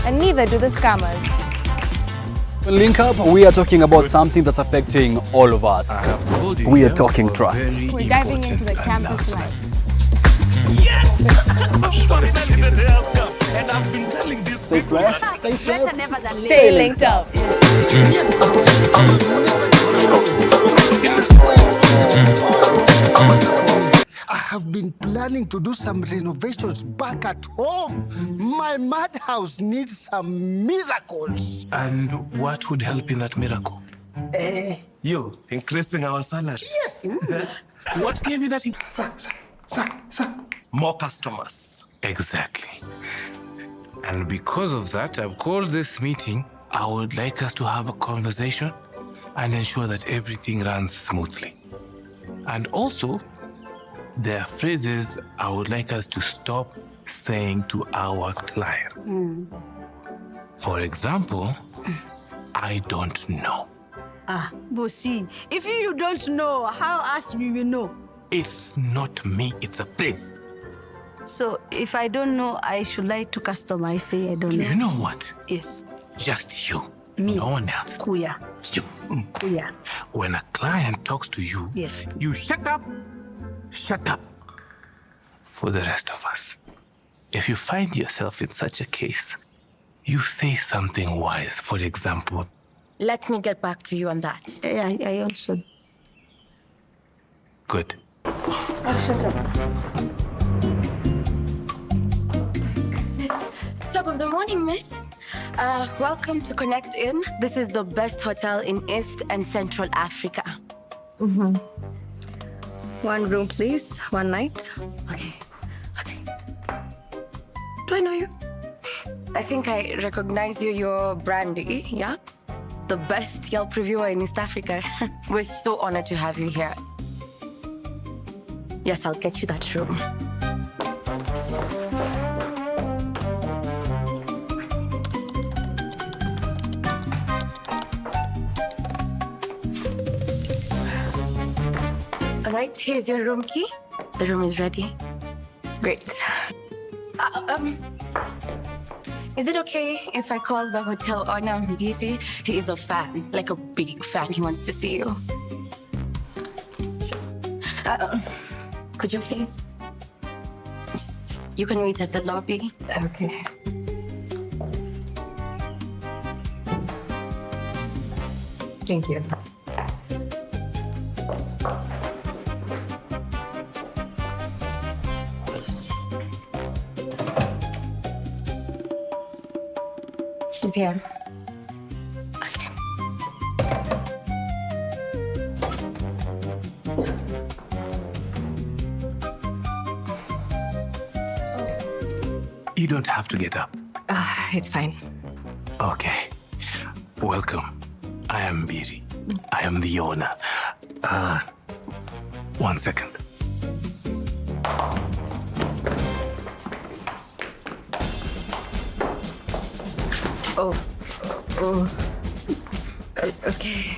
and neither do the scammers. Link Up, we are talking about something that's affecting all of us. We are talking trust. We're diving into the campus life. Yes! And I've been telling this Stay fresh, stay safe, Stay linked up. I have been planning to do some renovations back at home. My madhouse needs some miracles. And what would help in that miracle? You increasing our salary. Yes. What gave you that? Sir. More customers. Exactly. And because of that, I've called this meeting. I would like us to have a conversation and ensure that everything runs smoothly. And also, there are phrases I would like us to stop saying to our clients. For example, I don't know. Bossy, if you don't know, how else we will know? It's not me, it's a phrase. So if I don't know, I should lie to customer. I say I don't know. You know what? Yes. Just you. Me. No one else. Kuya. You. Kuya. When a client talks to you, Yes. you shut up. Shut up. For the rest of us, if you find yourself in such a case, you say something wise. For example, let me get back to you on that. I also. good. Top of the morning, miss. Welcome to Connect Inn. This is the best hotel in East and Central Africa. One room, please. One night. Okay. Do I know you? I think I recognize you. You're Brandy, yeah? The best Yelp reviewer in East Africa. We're so honored to have you here. Yes, I'll get you that room. All right, here's your room key. The room is ready. Great. Is it okay if I call the hotel owner Andere? He is a fan, like a big fan. He wants to see you. Sure. Could you please? You can wait at the lobby. Okay. Thank you. She's here. Okay. You don't have to get up. It's fine. Okay. Welcome. I am Biri. I am the owner. 1 second. Okay.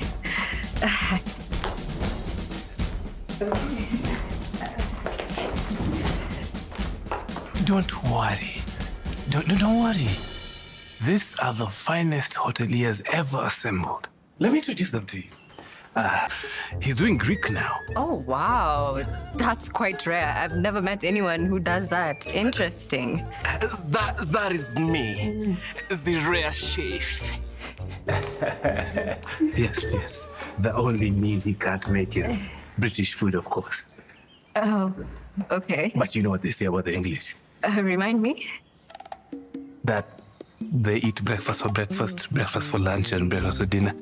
Don't worry. Don't worry. These are the finest hoteliers ever assembled. Let me introduce them to you. He's doing Greek now. Oh, wow. That's quite rare. I've never met anyone who does that. Interesting. That is me, the rare chef. Yes. The only meal he can't make is British food, of course. Oh, okay. But you know what they say about the English? Remind me? That they eat breakfast for breakfast, breakfast for lunch, and breakfast for dinner.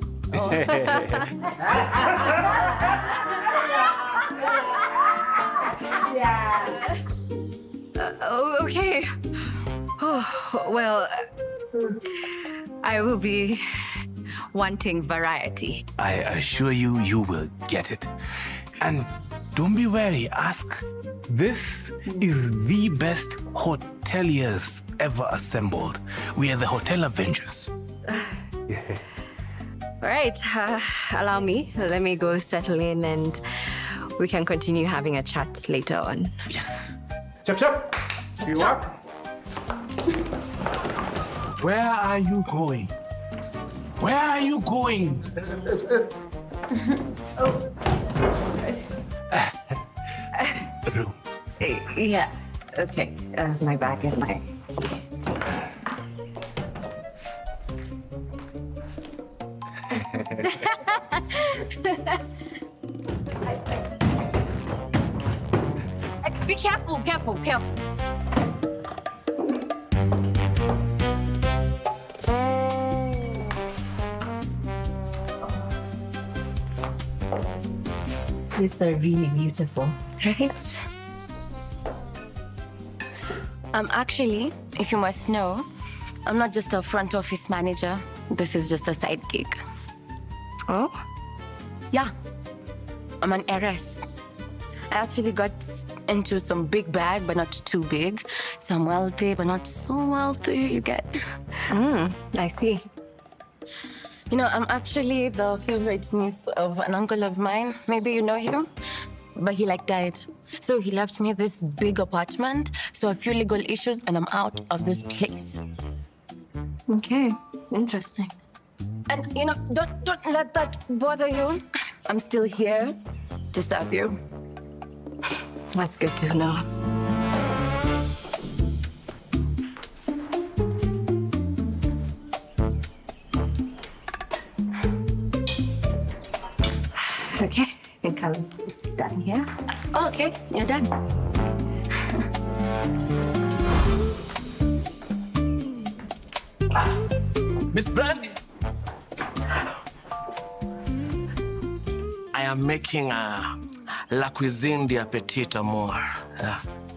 Okay. Oh, well, I will be wanting variety. I assure you, you will get it. And don't be wary, ask. This is the best hoteliers ever assembled. We are the Hotel Avengers. All right, allow me. Let me go settle in and we can continue having a chat later on. Yes. Chop. You up? Where are you going? Where are you going? Room. Yeah. Okay. My bag and my. Be careful, careful, careful. These are really beautiful. Right? Actually, if you must know, I'm not just a front office manager. This is just a side gig. Oh? Yeah, I'm an heiress. I actually got into some big bag, but not too big. So I'm wealthy, but not so wealthy, you get. I see. You know, I'm actually the favorite niece of an uncle of mine. Maybe you know him, but he died. So he left me this big apartment. So a few legal issues and I'm out of this place. Okay, interesting. And you know, don't let that bother you. I'm still here to serve you. That's good to know. Okay, you can come down here. Oh, okay, you're done. Miss Brandy. I am making la cuisine d'appetit amour.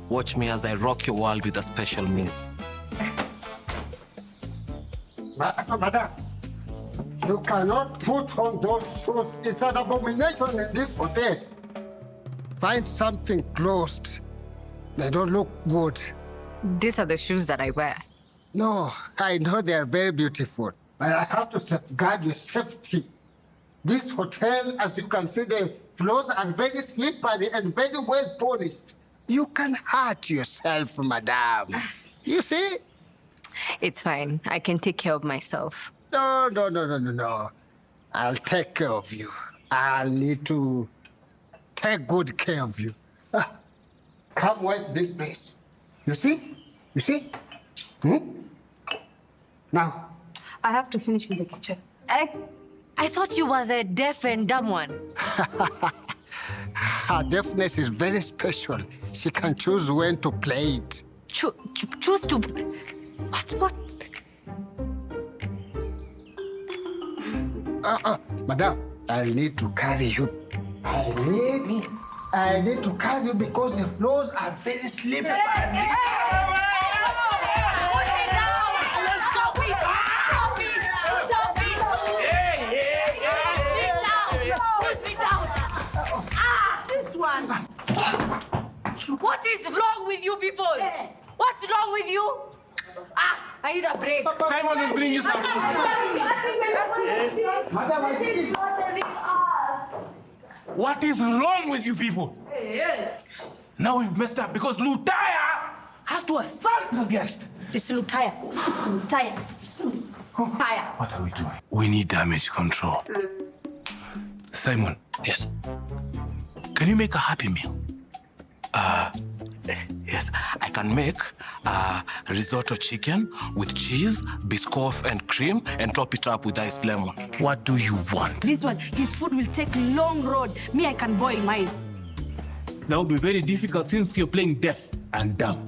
Watch me as I rock your world with a special meal. Madam, you cannot put on those shoes. It's an abomination in this hotel. Find something closed. They don't look good. These are the shoes that I wear. No, I know they are very beautiful, but I have to safeguard your safety. This hotel, as you can see, the floors are very slippery and very well polished. You can hurt yourself, madam. You see? It's fine. I can take care of myself. No. I'll take care of you. I'll need to take good care of you. Come wipe this place. You see? You see? Now. I have to finish in the kitchen. I thought you were the deaf and dumb one. Her deafness is very special. She can choose when to play it. Choose to... What? Madam, I need to carry you. I need to carry you because the floors are very slippery. What is wrong with you people? What's wrong with you? I need a break. Simon will bring you some. What is wrong with you people? Now we've messed up because Lutaya has to assault the guest. It's Lutaya. What are we doing? We need damage control. Simon. Yes. Can you make a happy meal? Yes, I can make risotto chicken with cheese, biscoff and cream and top it up with iced lemon. What do you want? This one, his food will take long road. Me, I can boil mine. That will be very difficult since you're playing deaf and dumb.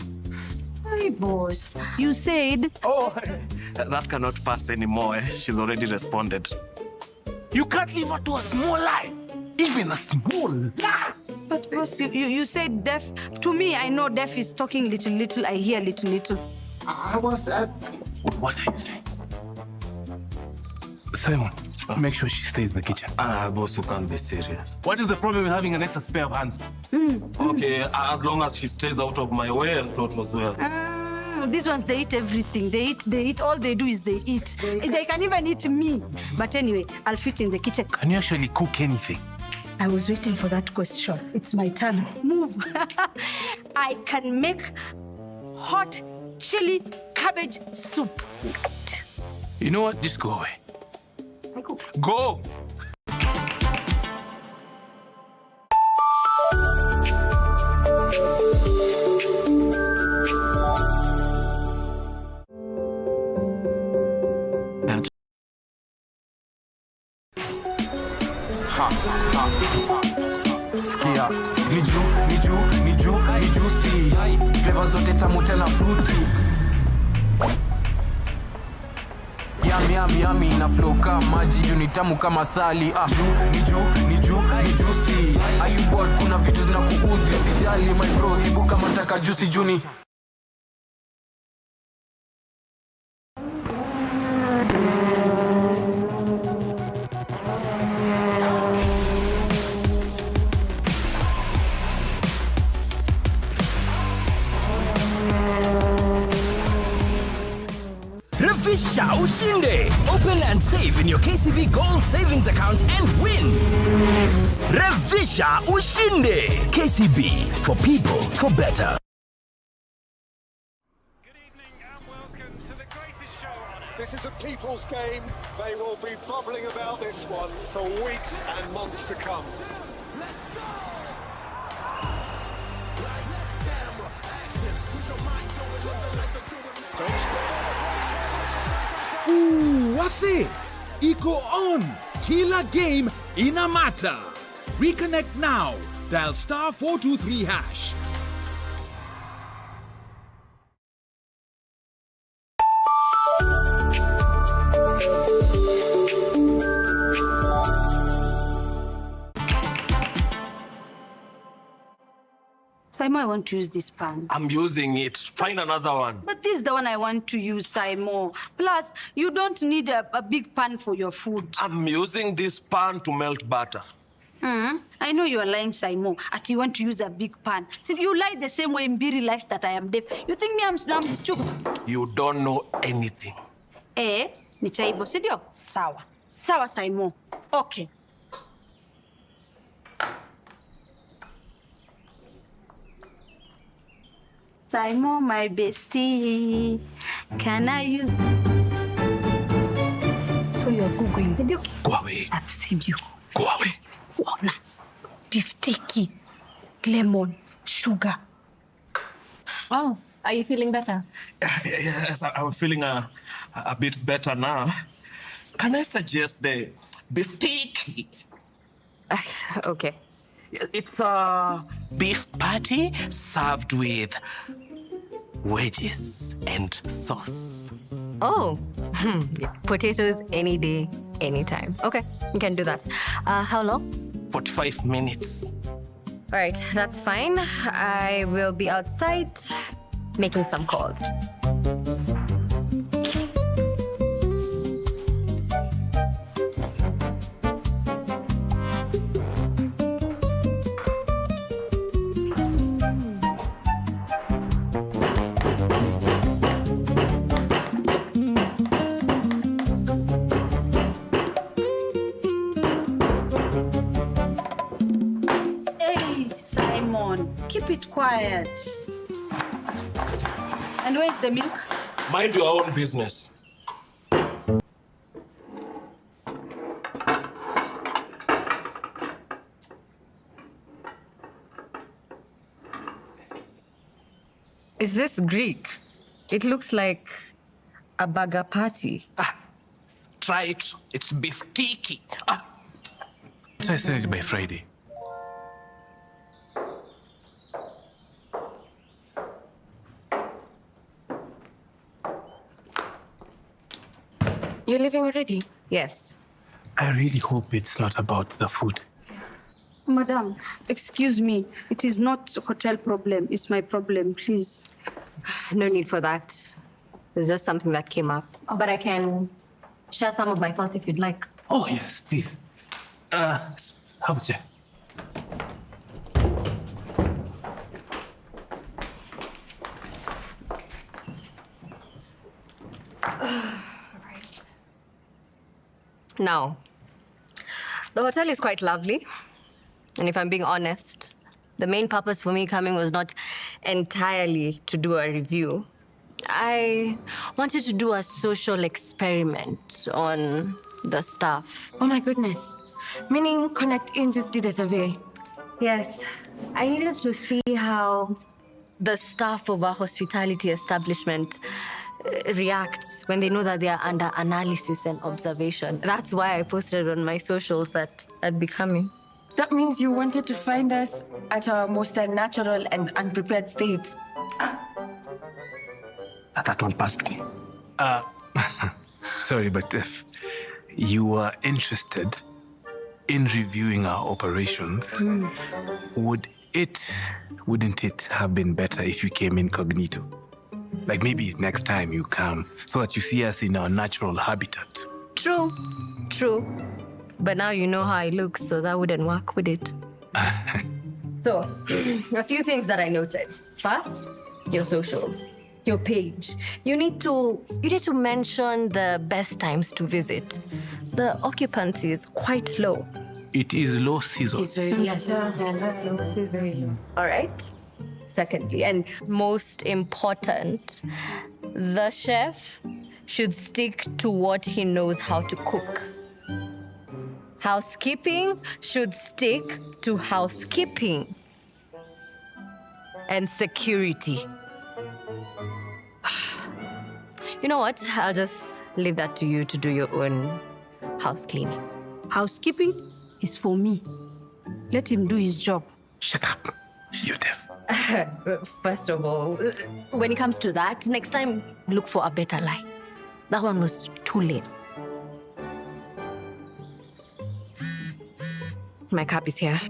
Hey, boss. You said... Oh, that cannot pass anymore. She's already responded. You can't leave her to a small lie. Even a small lie. But boss, you said deaf. To me, I know deaf is talking little. I hear little. I was What are you saying? Simon, make sure she stays in the kitchen. Boss, you can't be serious. What is the problem with having an extra pair of hands? Okay, as long as she stays out of my way, I thought as well. These ones, they eat everything. They eat. All they do is they eat. They can even eat me. But anyway, I'll fit in the kitchen. Can you actually cook anything? I was waiting for that question. It's my turn. Move. I can make hot chili cabbage soup. You know what? Just go away. I go. Go! Skia, ni juicy. Flavor zote tamu tena fruity. Yummy na flow kama maji juu ni tamu kama sali. Ni juicy. Are you bored? Kuna vitu zinakuudhi, usijali my bro, hebu kama taka juicy juni. Revisha ushinde. Open and save in your KCB Gold Savings account and win. Revisha ushinde. KCB, for people, for better. Good evening and welcome to the greatest show on earth. This is a people's game. They will be bubbling about this one for weeks and months to come. Let's go! Wase, Iko on. Kila game inamata. Reconnect now. Dial *423#. Simon, I want to use this pan. I'm using it. Find another one. But this is the one I want to use, Simon. Plus, you don't need a big pan for your food. I'm using this pan to melt butter. I know you are lying, Simon. At you want to use a big pan. See, you lie the same way Mbiri lies that I am deaf. You think me I'm stupid? You don't know anything. Ni chaibo, sidio? Sawa. Sawa, Simon. Okay. Simon, my bestie, can I use... So you're Googling, did you? Go away. I've seen you. Go away. Wana, beef sticky, lemon, sugar. Oh, are you feeling better? Yes, I'm feeling a bit better now. Can I suggest the beef sticky? Okay. It's a beef patty served with wedges and sauce. Oh, yeah. Potatoes any day, anytime. Okay, you can do that. How long? 45 minutes. All right, that's fine. I will be outside making some calls. Keep it quiet. And where's the milk? Mind your own business. Is this Greek? It looks like a burger patty. Try it. It's beef tiki. So I send it by Friday. You're leaving already? Yes. I really hope it's not about the food. Madam, excuse me. It is not a hotel problem. It's my problem, please. No need for that. It's just something that came up. But I can share some of my thoughts if you'd like. Oh, yes, please. How about you? Now, the hotel is quite lovely. And if I'm being honest, the main purpose for me coming was not entirely to do a review, I wanted to do a social experiment on the staff. Oh my goodness. Meaning Connect In just did a survey. Yes. I needed to see how the staff of a hospitality establishment reacts when they know that they are under analysis and observation. That's why I posted on my socials that I'd be coming. That means you wanted to find us at our most unnatural and unprepared state. That one passed me. Sorry, but if you are interested in reviewing our operations, wouldn't it have been better if you came incognito? Like maybe next time you come so that you see us in our natural habitat. True. But now you know how I look, so that wouldn't work, would it? So, a few things that I noted. First, your socials, your page. You need to mention the best times to visit. The occupancy is quite low. It is low season. It's very low. Yes. It's very low. All right. Secondly, and most important, the chef should stick to what he knows how to cook. Housekeeping should stick to housekeeping. And security. You know what? I'll just leave that to you to do your own house cleaning. Housekeeping is for me. Let him do his job. Shut up. You're deaf. First of all, when it comes to that, next time, look for a better lie. That one was too lame. My cup is here.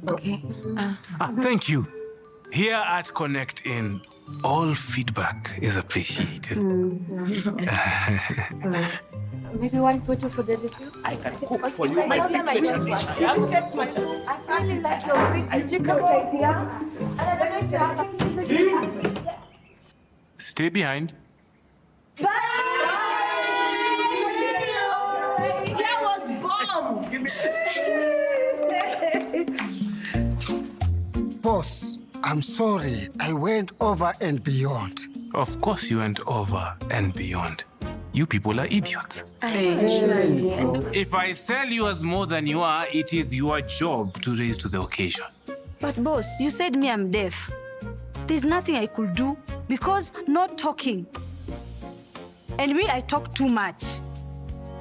Okay. Thank you. Here at Connect In, all feedback is appreciated. Maybe one photo for the review? I can cook for you my signature dish. I really like your wigs. Did you come right here? Stay behind. That was bomb! Boss, I'm sorry. I went over and beyond. Of course you went over and beyond. You people are idiots. If I sell you as more than you are, it is your job to raise to the occasion. But boss, you said me I'm deaf. There's nothing I could do because not talking. And me, I talk too much.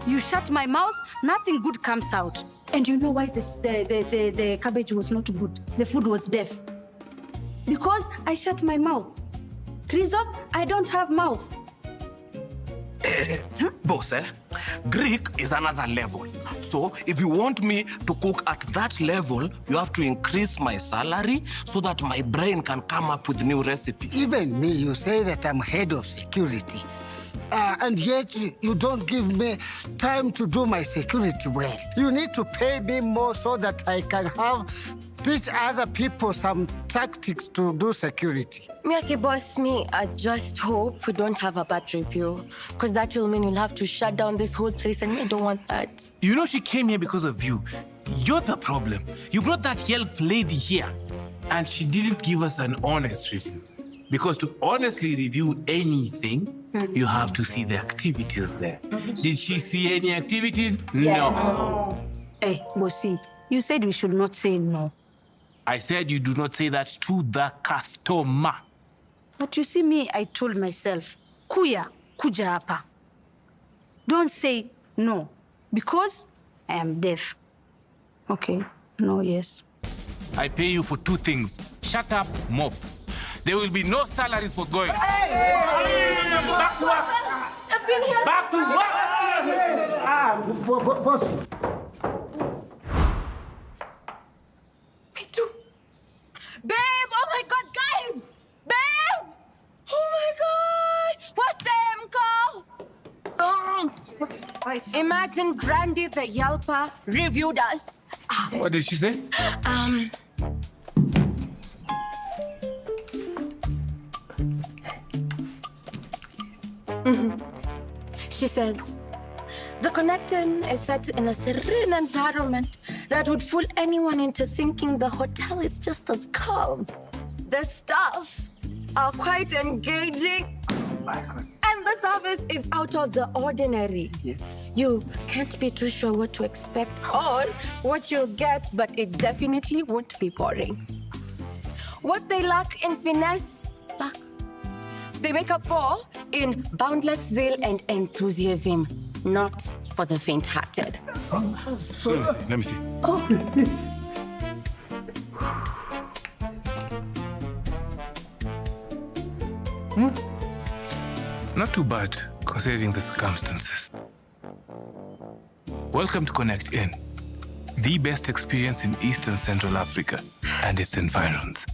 You shut my mouth, nothing good comes out. And you know why the cabbage was not good? The food was deaf. Because I shut my mouth. Reason, I don't have mouth. Boss, Greek is another level. So if you want me to cook at that level, you have to increase my salary so that my brain can come up with new recipes. Even me, you say that I'm head of security. And yet you don't give me time to do my security well. You need to pay me more so that I can teach other people some tactics to do security. Okay, boss, I just hope we don't have a bad review. Because that will mean you'll have to shut down this whole place, and I don't want that. You know she came here because of you. You're the problem. You brought that Yelp lady here, and she didn't give us an honest review. Because to honestly review anything, you have to see the activities there. Did she see any activities? No. Hey, bossy, you said we should not say no. I said you do not say that to the customer. But you see me, I told myself, kuja hapa. Don't say no, because I am deaf. Okay, no, yes. I pay you for two things. Shut up, mop. There will be no salaries for going. Back to work. Back to work. Boss. Me too. Babe, oh my God, guys! Babe! Oh my God! What's the call? Imagine Brandy the Yelper reviewed us. What did she say? She says, the Connecting is set in a serene environment that would fool anyone into thinking the hotel is just as calm. The staff are quite engaging my God. And the service is out of the ordinary. Yes. You can't be too sure what to expect or what you'll get, but it definitely won't be boring. What they lack in finesse, they make up for in boundless zeal and enthusiasm, not for the faint-hearted. Let me see. Not too bad, considering the circumstances. Welcome to Connect In, the best experience in East and Central Africa and its environs.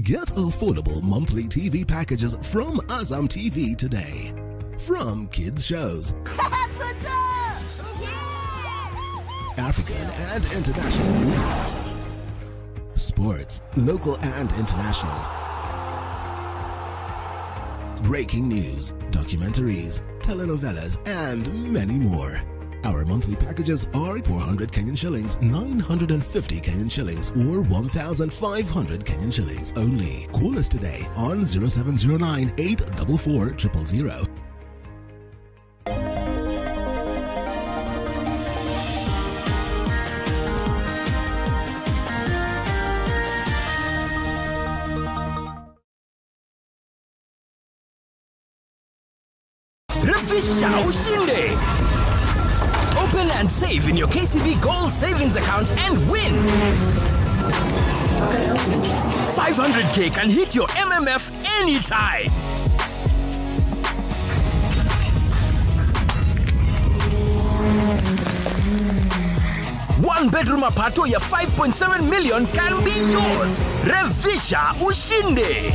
Get affordable monthly TV packages from Azam TV today. From kids shows, African and international movies, sports, local and international, breaking news, documentaries, telenovelas, and many more. Our monthly packages are 400 Kenyan shillings, 950 Kenyan shillings, or 1,500 Kenyan shillings only. Call us today on 0709 844 000. Refisha ushinde! Open and save in your KCB Gold Savings account and win! 500K can hit your MMF anytime! One bedroom apato ya 5.7 million can be yours! Refisha ushinde!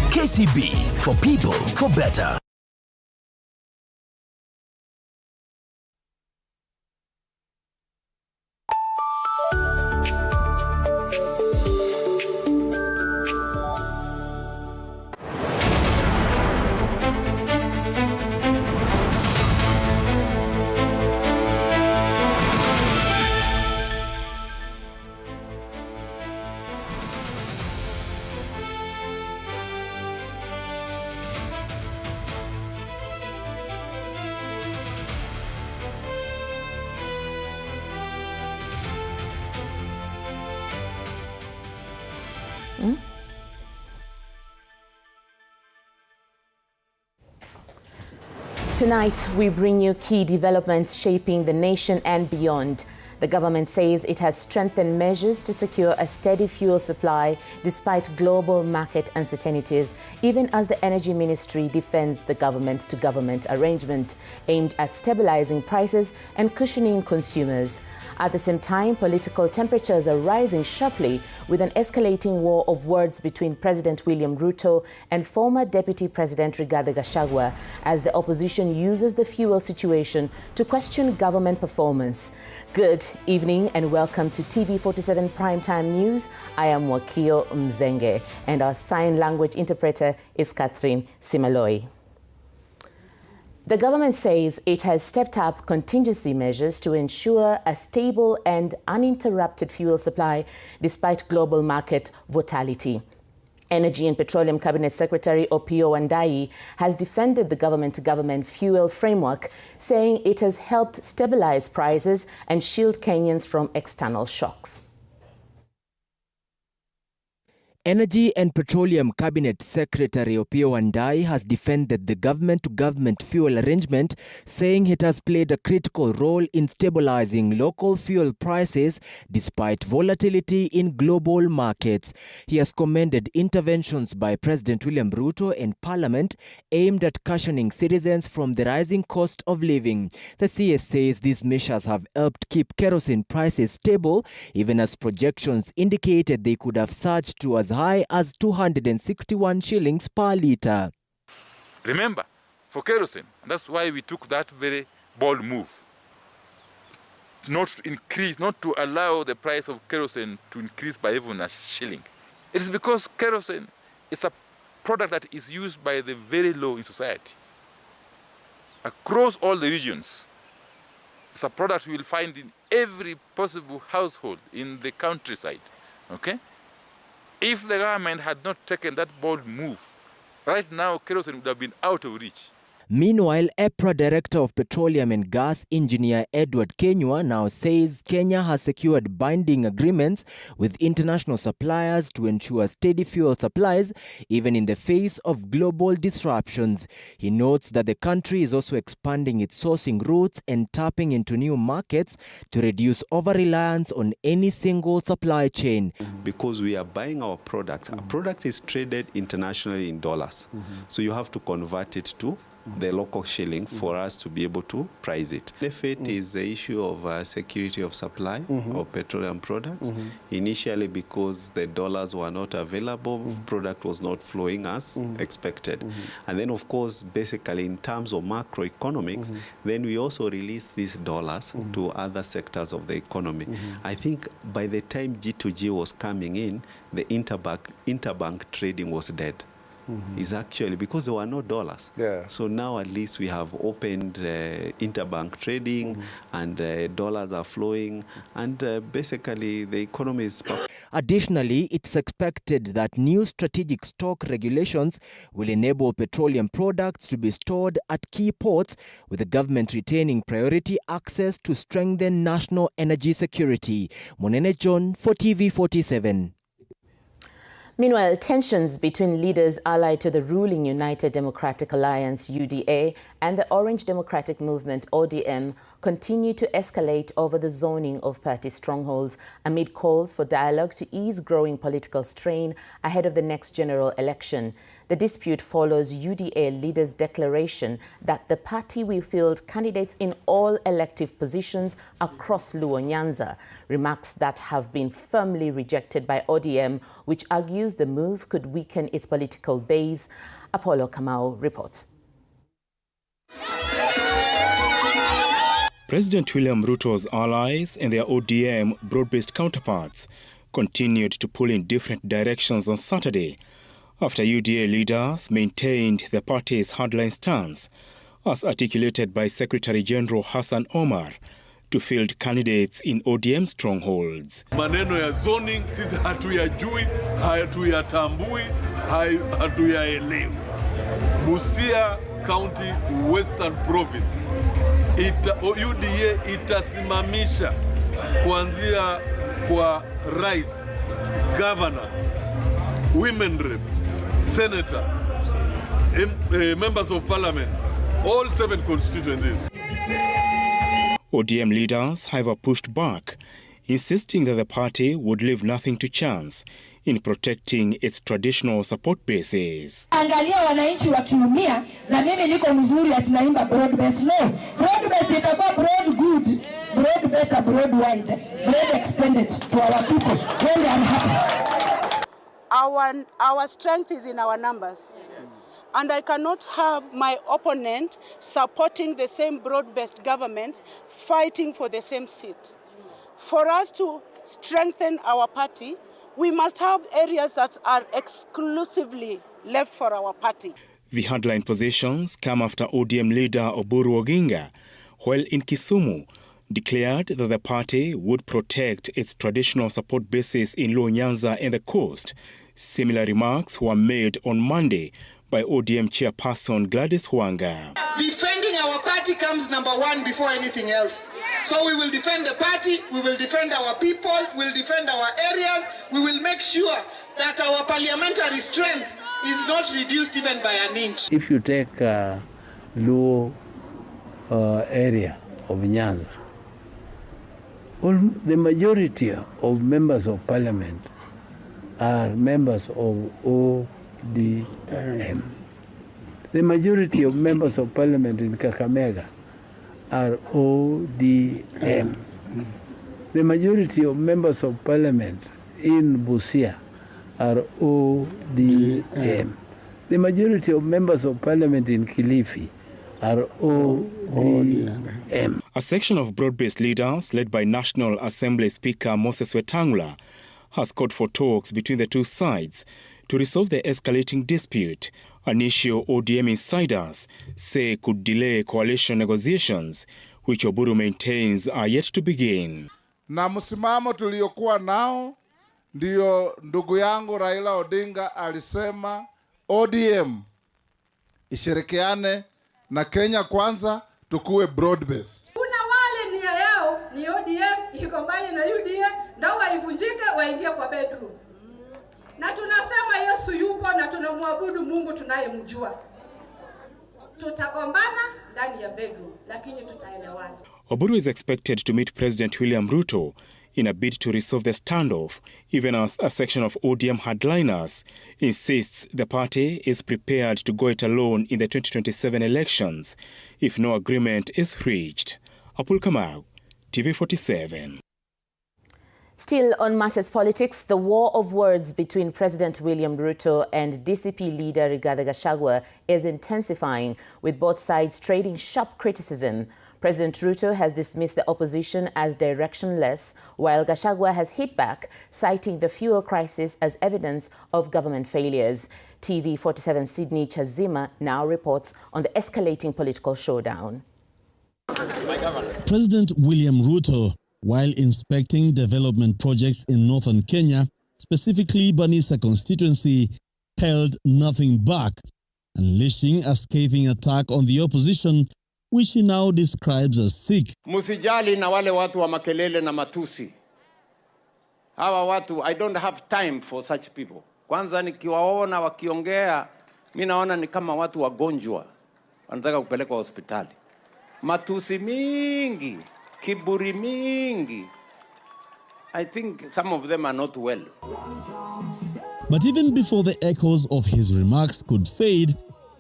KCB, for people, for better. Tonight, we bring you key developments shaping the nation and beyond. The government says it has strengthened measures to secure a steady fuel supply despite global market uncertainties, even as the Energy Ministry defends the government-to-government arrangement aimed at stabilizing prices and cushioning consumers. At the same time, political temperatures are rising sharply with an escalating war of words between President William Ruto and former Deputy President Rigathi Gachagua as the opposition uses the fuel situation to question government performance. Good evening and welcome to TV47 Primetime News. I am Wakio Mzenge and our sign language interpreter is Catherine Simaloi. The government says it has stepped up contingency measures to ensure a stable and uninterrupted fuel supply despite global market volatility. Energy and Petroleum Cabinet Secretary Opiyo Wandayi has defended the government-to-government fuel framework, saying it has helped stabilize prices and shield Kenyans from external shocks. Energy and Petroleum Cabinet Secretary Opiyo Wandayi has defended the government-to-government fuel arrangement, saying it has played a critical role in stabilizing local fuel prices despite volatility in global markets. He has commended interventions by President William Ruto and Parliament aimed at cushioning citizens from the rising cost of living. The CS says these measures have helped keep kerosene prices stable, even as projections indicated they could have surged to as high as 261 shillings per litre. Remember, for kerosene, and that's why we took that very bold move, not to allow the price of kerosene to increase by even a shilling. It is because kerosene is a product that is used by the very low in society. Across all the regions, it's a product you will find in every possible household in the countryside, okay? If the government had not taken that bold move, right now kerosene would have been out of reach. Meanwhile, EPRA Director of Petroleum and Gas Engineer Edward Kenywa now says Kenya has secured binding agreements with international suppliers to ensure steady fuel supplies even in the face of global disruptions. He notes that the country is also expanding its sourcing routes and tapping into new markets to reduce over-reliance on any single supply chain. Because we are buying our product, our product is traded internationally in dollars. So you have to convert it to the local shilling for us to be able to price it. If it is the issue of security of supply of petroleum products, initially because the dollars were not available, product was not flowing as expected. And then of course, basically in terms of macroeconomics, then we also released these dollars to other sectors of the economy. I think by the time G2G was coming in, the interbank trading was dead. Is actually because there were no dollars. So now at least we have opened interbank trading and dollars are flowing and basically the economy is perfect. Additionally, it's expected that new strategic stock regulations will enable petroleum products to be stored at key ports, with the government retaining priority access to strengthen national energy security. Monene John for TV47. Meanwhile, tensions between leaders allied to the ruling United Democratic Alliance UDA and the Orange Democratic Movement ODM continue to escalate over the zoning of party strongholds amid calls for dialogue to ease growing political strain ahead of the next general election. The dispute follows UDA leaders' declaration that the party will field candidates in all elective positions across Luo Nyanza, remarks that have been firmly rejected by ODM, which argues the move could weaken its political base. Apollo Kamau reports. President William Ruto's allies and their ODM broad-based counterparts continued to pull in different directions on Saturday after UDA leaders maintained the party's hardline stance, as articulated by Secretary General Hassan Omar, to field candidates in ODM strongholds. Maneno ya zoning sisi hatuyajui, hatuyatambui, hatuyaelewi. Busia County, Western Province, UDA itasimamisha kuanzia kwa rais, governor, women rep, senator, members of parliament, all 7 constituencies. ODM leaders, however, pushed back, insisting that the party would leave nothing to chance in protecting its traditional support bases. Angalia wananchi wakiumia, na mimi niko mzuri ati naimba broad base. No, broad base itakuwa broad good, broad better, broad wide, broad extended to our people when they are happy. Our strength is in our numbers. And I cannot have my opponent supporting the same broad-based government fighting for the same seat. For us to strengthen our party, we must have areas that are exclusively left for our party. The hardline positions come after ODM leader Oburu Oginga, while in Kisumu, declared that the party would protect its traditional support bases in Luo Nyanza and the coast. Similar remarks were made on Monday by ODM chairperson Gladys Wanga. Defending our party comes number 1 before anything else. So we will defend the party, we will defend our people, we will defend our areas, we will make sure that our parliamentary strength is not reduced even by an inch. If you take Luo area of Nyanza, the majority of members of parliament are members of ODM. The majority of members of parliament in Kakamega are ODM. The majority of members of parliament in Busia are ODM. The majority of members of parliament in Kilifi are ODM. A section of broad-based leaders led by National Assembly Speaker Moses Wetangula has called for talks between the two sides to resolve the escalating dispute, an issue ODM insiders say could delay coalition negotiations, which Oburu maintains are yet to begin. Na msimamo tuliokuwa nao ndio ndugu yangu Raila Odinga alisema ODM ishirikiane na Kenya Kwanza tukuwe broad based. Kuna wale nia yao ni ODM iko mbali na UDA ndio waivunjike waingie kwa bedroom. Na tunasema Yesu yupo na tunamwabudu Mungu tunayemjua. Tutagombana ndani ya bedroom lakini tutaelewana. Oburu is expected to meet President William Ruto in a bid to resolve the standoff, even as a section of ODM hardliners insists the party is prepared to go it alone in the 2027 elections if no agreement is reached. Apul Kamau, TV47. Still on matters politics, the war of words between President William Ruto and DCP leader Rigathi Gachagua is intensifying, with both sides trading sharp criticism. President Ruto has dismissed the opposition as directionless, while Gachagua has hit back, citing the fuel crisis as evidence of government failures. TV47 Sydney Chazima now reports on the escalating political showdown. President William Ruto, while inspecting development projects in northern Kenya, specifically Banisa constituency, held nothing back, unleashing a scathing attack on the opposition, which he now describes as sick. Musijali na wale watu wa makelele na matusi. Hawa watu, I don't have time for such people. Kwanza nikiwaona wakiongea, mimi naona ni kama watu wagonjwa, wanataka kupelekwa hospitali. Matusi mingi, kiburi mingi. I think some of them are not well. But even before the echoes of his remarks could fade,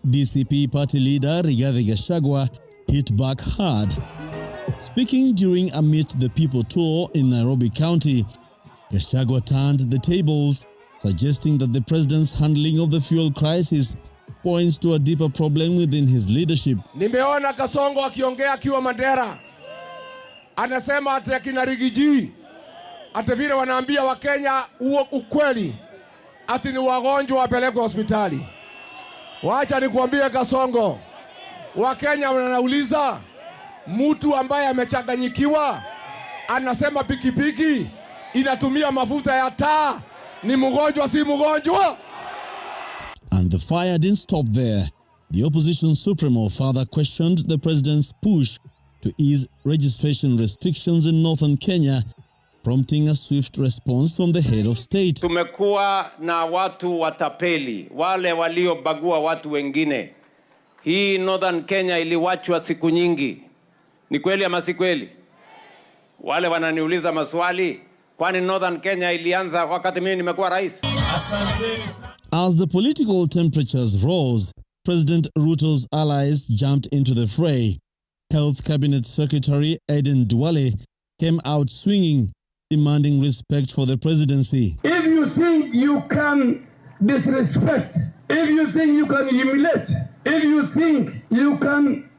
DCP party leader Rigathi Gachagua hit back hard. Speaking during a Meet the People tour in Nairobi County, Gachagua turned the tables, suggesting that the president's handling of the fuel crisis points to a deeper problem within his leadership. Nimeona Kasongo akiongea akiwa Mandera. Anasema ati akina Rigiji, ati vile wanaambia Wakenya ukweli, ati ni wagonjwa wapelekwe hospitali. Wacha nikuambie Kasongo, Wakenya wanauliza, mtu ambaye amechanganyikiwa anasema pikipiki inatumia mafuta ya taa, ni mgonjwa si mgonjwa? And the fire didn't stop there. The opposition supremo further questioned the president's push to ease registration restrictions in northern Kenya, prompting a swift response from the head of state. Tumekuwa na watu watapeli, wale waliobagua watu wengine. Hii northern Kenya iliwachwa siku nyingi. Ni kweli ama si kweli? Wale wananiuliza maswali, kwani northern Kenya ilianza wakati mimi nimekuwa rais? As the political temperatures rose, President Ruto's allies jumped into the fray. Health Cabinet Secretary Aden Duale came out swinging, demanding respect for the presidency. If you think you can disrespect, if you think you can humiliate, if you think you can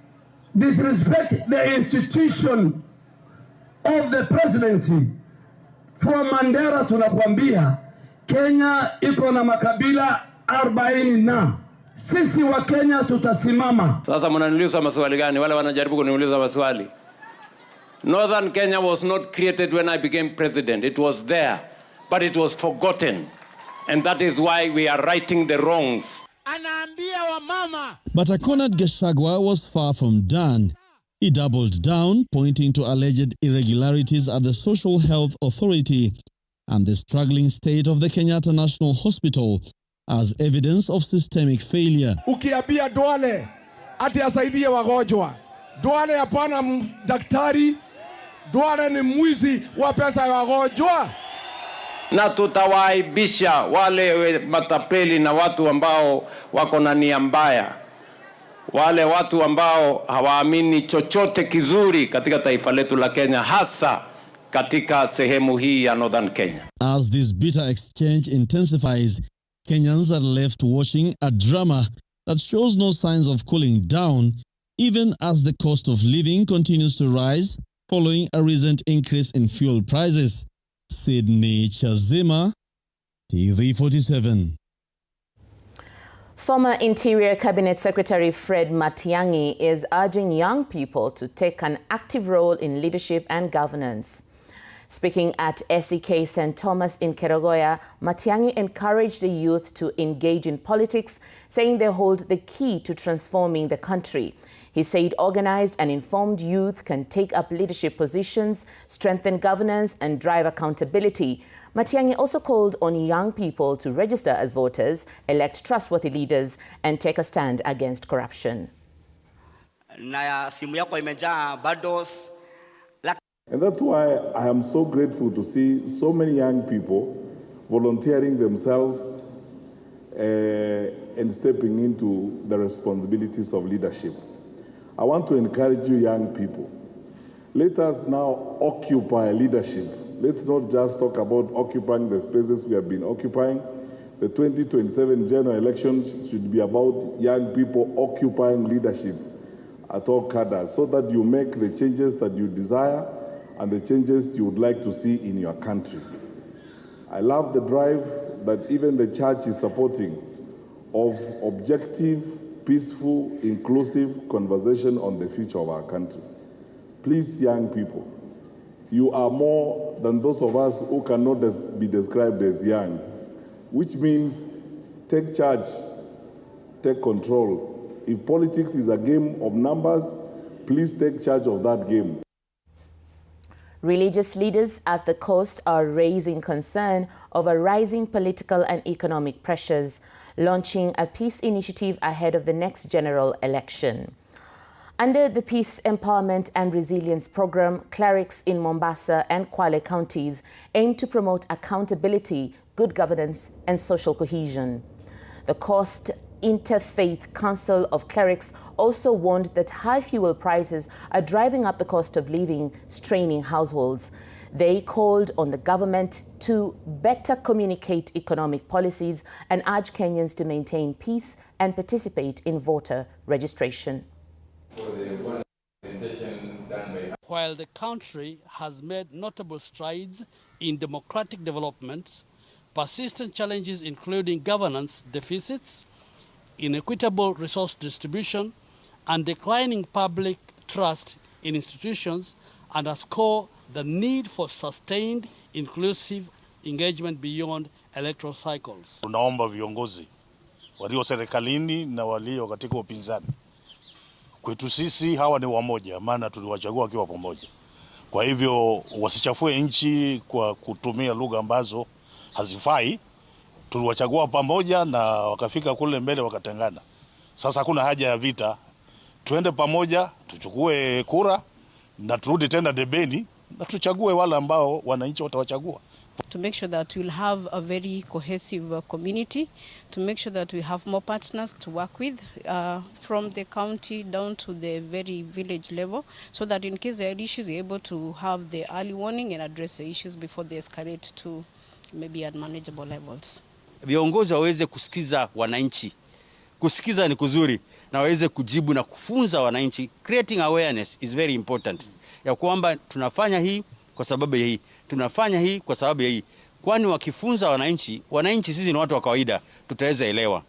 disrespect the institution of the presidency, from Andere tunakwambia Kenya iko na makabila 40 na sisi wa Kenya tutasimama. Sasa mnaniuliza maswali gani? Wale wanajaribu kuniuliza maswali. Northern Kenya was not created when I became president. It was there, but it was forgotten. And that is why we are righting the wrongs. But a cornered Gachagua was far from done. He doubled down, pointing to alleged irregularities at the Social Health Authority and the struggling state of the Kenyatta National Hospital as evidence of systemic failure. Ukiambia Duale ati asaidie wagonjwa, Duale hapana daktari, Duale ni mwizi wa pesa ya wagonjwa. Na tutawaibisha wale matapeli na watu ambao wako na nia mbaya, wale watu ambao hawaamini chochote kizuri katika taifa letu la Kenya, hasa katika sehemu hii ya Northern Kenya. As this bitter exchange intensifies, Kenyans are left watching a drama that shows no signs of cooling down, even as the cost of living continues to rise following a recent increase in fuel prices. Sydney Chazima, TV47. Former Interior Cabinet Secretary Fred Matiang'i is urging young people to take an active role in leadership and governance. Speaking at SEK St. Thomas in Kerogoya, Matiang'i encouraged the youth to engage in politics, saying they hold the key to transforming the country. He said organized and informed youth can take up leadership positions, strengthen governance, and drive accountability. Matiang'i also called on young people to register as voters, elect trustworthy leaders, and take a stand against corruption. And that's why I am so grateful to see so many young people volunteering themselves and stepping into the responsibilities of leadership. I want to encourage you young people. Let us now occupy leadership. Let's not just talk about occupying the spaces we have been occupying. The 2027 general elections should be about young people occupying leadership at all cadres so that you make the changes that you desire and the changes you would like to see in your country. I love the drive that even the church is supporting of objective, peaceful, inclusive conversation on the future of our country. Please, young people, you are more than those of us who cannot be described as young, which means take charge, take control. If politics is a game of numbers, please take charge of that game. Religious leaders at the coast are raising concern over rising political and economic pressures, launching a peace initiative ahead of the next general election. Under the Peace Empowerment and Resilience Program, clerics in Mombasa and Kwale counties aim to promote accountability, good governance, and social cohesion. The Coast Interfaith Council of Clerics also warned that high fuel prices are driving up the cost of living, straining households. They called on the government to better communicate economic policies and urge Kenyans to maintain peace and participate in voter registration. While the country has made notable strides in democratic development, persistent challenges including governance deficits, inequitable resource distribution, and declining public trust in institutions underscore the need for sustained, inclusive engagement beyond electoral cycles. Tunaomba viongozi walio serikalini na walio katika upinzani. Kwetu sisi hawa ni wamoja, maana tuliwachagua wakiwa pamoja. Kwa hivyo wasichafue nchi kwa kutumia lugha ambazo hazifai. Tuliwachagua pamoja na wakafika kule mbele wakatengana. Sasa hakuna haja ya vita. Tuende pamoja, tuchukue kura na turudi tena debeni na tuchague wale ambao wananchi watawachagua. To make sure that we'll have a very cohesive community, to make sure that we have more partners to work with from the county down to the very village level, so that in case there are issues, we're able to have the early warning and address the issues before they escalate to maybe unmanageable levels. Viongozi waweze kusikiza wananchi. Kusikiza ni kuzuri, na waweze kujibu na kufunza wananchi. Creating awareness is very important. Ya kwamba tunafanya hii kwa sababu ya hii, tunafanya hii kwa sababu ya hii. Kwani wakifunza wananchi, wananchi sisi ni watu wa kawaida, tutaweza elewa.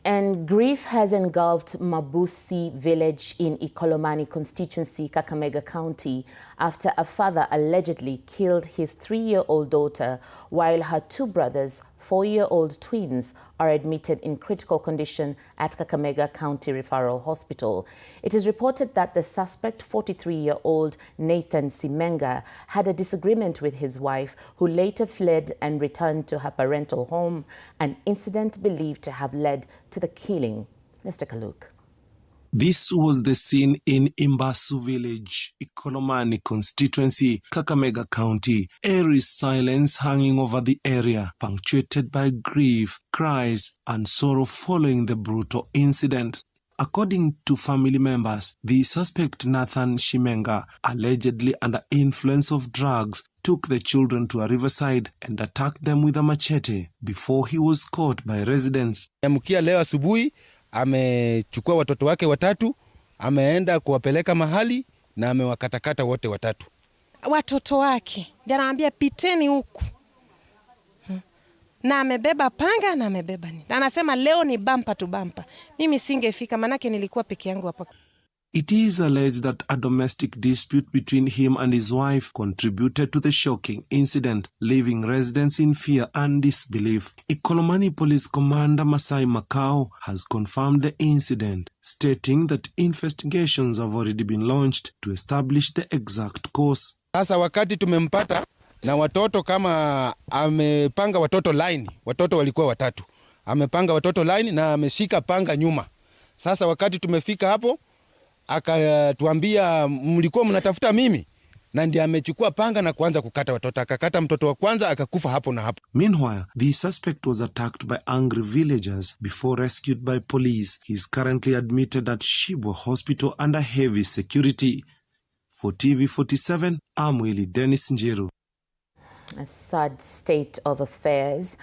And grief has engulfed Mabusi village in Ikolomani constituency, Kakamega County, after a father allegedly killed his 3-year-old daughter while her 2 brothers, 4-year-old twins, are admitted in critical condition at Kakamega County Referral Hospital. It is reported that the suspect, 43-year-old Nathan Simenga, had a disagreement with his wife, who later fled and returned to her parental home, an incident believed to have led to the killing. Let's take a look. This was the scene in Imbasu village, Ikolomani constituency, Kakamega County. Eerie silence hanging over the area, punctuated by grief, cries, and sorrow following the brutal incident. According to family members, the suspect Nathan Shimenga, allegedly under influence of drugs, took the children to a riverside and attacked them with a machete before he was caught by residents. Amkia leo asubuhi amechukua watoto wake watatu, ameenda kuwapeleka mahali na amewakatakata wote watatu. watoto wake. Ndio anawaambia piteni huku. Na amebeba panga na amebeba nini. Anasema leo ni bumper to bumper. Mimi singefika manake nilikuwa peke yangu hapa. It is alleged that a domestic dispute between him and his wife contributed to the shocking incident, leaving residents in fear and disbelief. Ikolomani Police Commander Masai Makau has confirmed the incident, stating that investigations have already been launched to establish the exact cause. Sasa wakati tumempata na watoto kama amepanga watoto line, watoto walikuwa 3. Amepanga watoto line na ameshika panga nyuma. Sasa wakati tumefika hapo, akatuambia mlikuwa mnatafuta mimi, na ndiye amechukua panga na kuanza kukata watoto. Akakata mtoto wa kwanza akakufa hapo na hapo. Meanwhile, the suspect was attacked by angry villagers before rescued by police. He is currently admitted at Shibwa Hospital under heavy security. For TV47, I'm Willie Dennis Njeru. A sad state of affairs.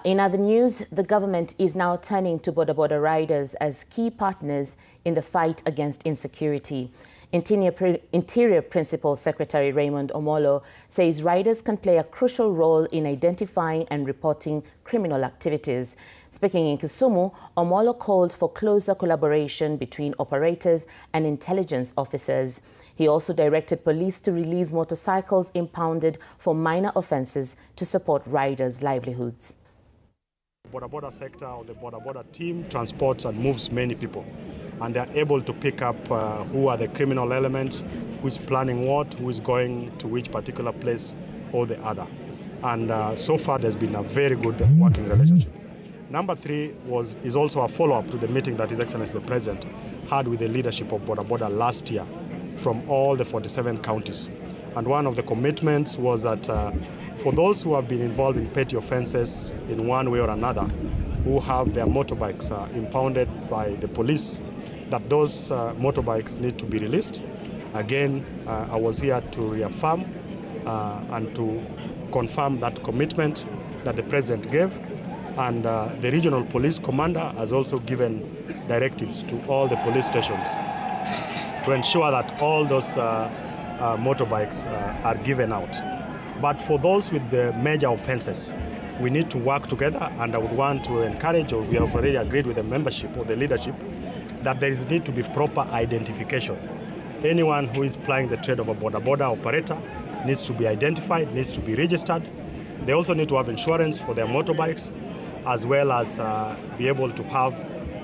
In other news, the government is now turning to Bodaboda riders as key partners in the fight against insecurity. Interior Principal Secretary Raymond Omolo says riders can play a crucial role in identifying and reporting criminal activities. Speaking in Kisumu, Omolo called for closer collaboration between operators and intelligence officers. He also directed police to release motorcycles impounded for minor offences to support riders' livelihoods. The Bodaboda sector or the Bodaboda team transports and moves many people, and they are able to pick up who are the criminal elements, who is planning what, who is going to which particular place or the other. And so far there's been a very good working relationship. Number 3 is also a follow-up to the meeting that His Excellency the President had with the leadership of Bodaboda last year from all the 47 counties. And one of the commitments was that for those who have been involved in petty offences in one way or another, who have their motorbikes impounded by the police, that those motorbikes need to be released. Again, I was here to reaffirm and to confirm that commitment that the President gave. And the regional police commander has also given directives to all the police stations to ensure that all those motorbikes are given out. But for those with the major offenses, we need to work together, and I would want to encourage, or we have already agreed with the membership or the leadership, that there is need to be proper identification. Anyone who is plying the trade of a Bodaboda operator needs to be identified, needs to be registered. They also need to have insurance for their motorbikes, as well as be able to have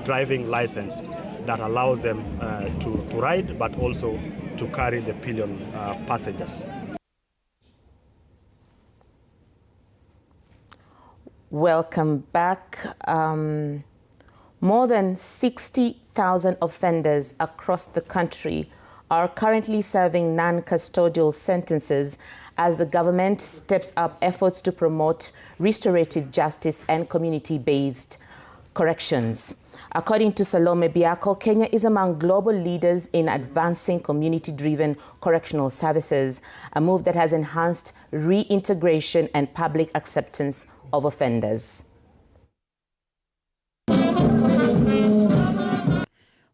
driving license that allows them to ride, but also to carry the pillion passengers. Welcome back. More than 60,000 offenders across the country are currently serving non-custodial sentences as the government steps up efforts to promote restorative justice and community-based corrections. According to Salome Biako, Kenya is among global leaders in advancing community-driven correctional services, a move that has enhanced reintegration and public acceptance of offenders.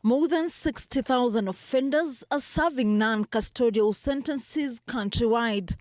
More than 60,000 offenders are serving non-custodial sentences countrywide.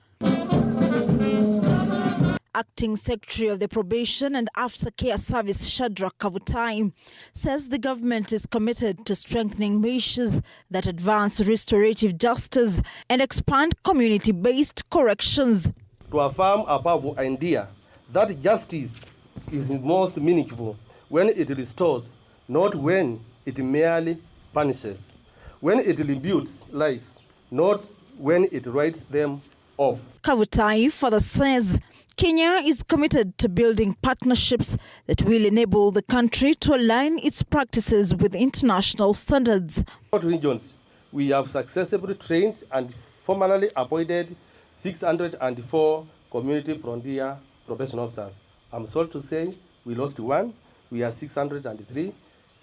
Acting Secretary of the Probation and Aftercare Service Shadrach Kavutai says the government is committed to strengthening measures that advance restorative justice and expand community-based corrections. To affirm above idea that justice is most meaningful when it restores, not when it merely punishes. When it rebukes lies, not when it writes them off. Kavutai further says Kenya is committed to building partnerships that will enable the country to align its practices with international standards. In regions, we have successfully trained and formally appointed 604 community frontier probation officers. I'm sorry to say we lost one. We are 603.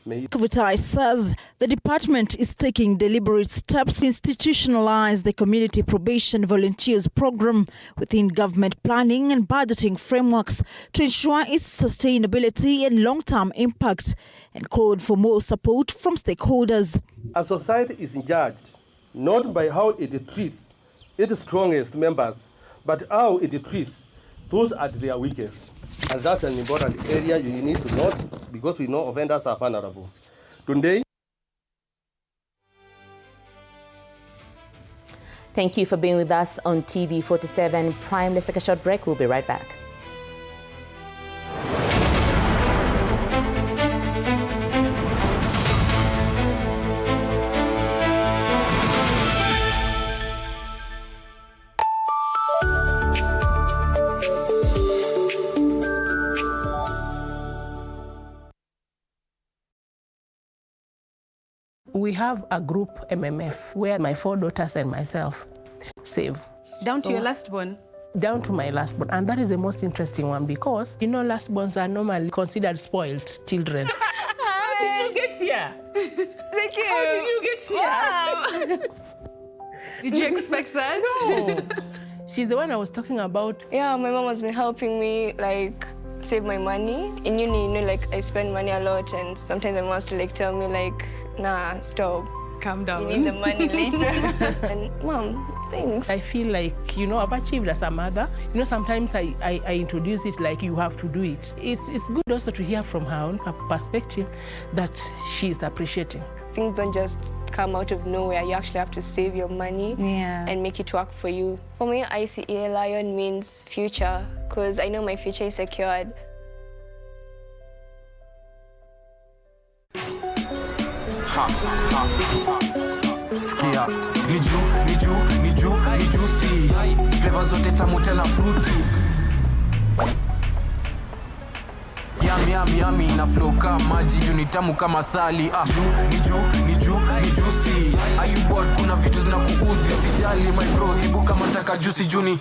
Kavutai says the department is taking deliberate steps to institutionalize the community probation volunteers program within government planning and budgeting frameworks to ensure its sustainability and long-term impact, and called for more support from stakeholders. A society is judged not by how it treats its strongest members, but how it treats those at their weakest. And that's an important area you need to note, because we know offenders are vulnerable. Today, Thank you for being with us on TV47 Prime. Let's take a short break. We'll be right back. We have a group MMF where my 4 daughters and myself save. Down to your last one? Down to my last born. And that is the most interesting one because, you know, last borns are normally considered spoiled children. How did you get here? Thank you. How did you get here? Wow. Did you expect that? No. She's the one I was talking about. Yeah, my mom has been helping me, like, save my money. In uni, you know, like, I spend money a lot, and sometimes my mom has to, like, tell me, like, nah, stop. Calm down. You need the money later. And, Mom, thanks. I feel like, you know, I've achieved as a mother. You know, sometimes I introduce it like you have to do it. It's good also to hear from her own perspective that she's appreciating. Things don't just come out of nowhere. You actually have to save your money and make it work for you. For me, ICA Lion means future, because I know my future is secured. Skia, ni juicy. Flavor zote tamu tena fruity. Yummy na flow kama maji juu ni tamu kama sali. Ni juicy. Are you bored? Kuna vitu zinakuudhi. Usijali my bro, hebu kama taka juicy juni.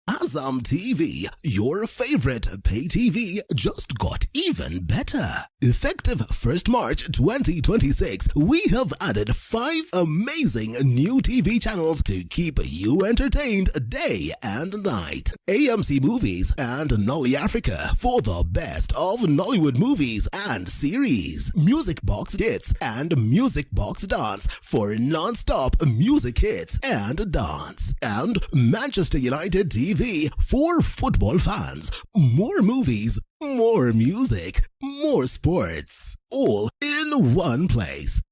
Azam TV, your favorite pay TV, just got even better. Effective 1st March 2026, we have added 5 amazing new TV channels to keep you entertained day and night. AMC Movies and Nolly Africa for the best of Nollywood movies and series. Music Box Hits and Music Box Dance for non-stop music hits and dance. And Manchester United TV for football fans. More movies, more music, more sports. All in one place.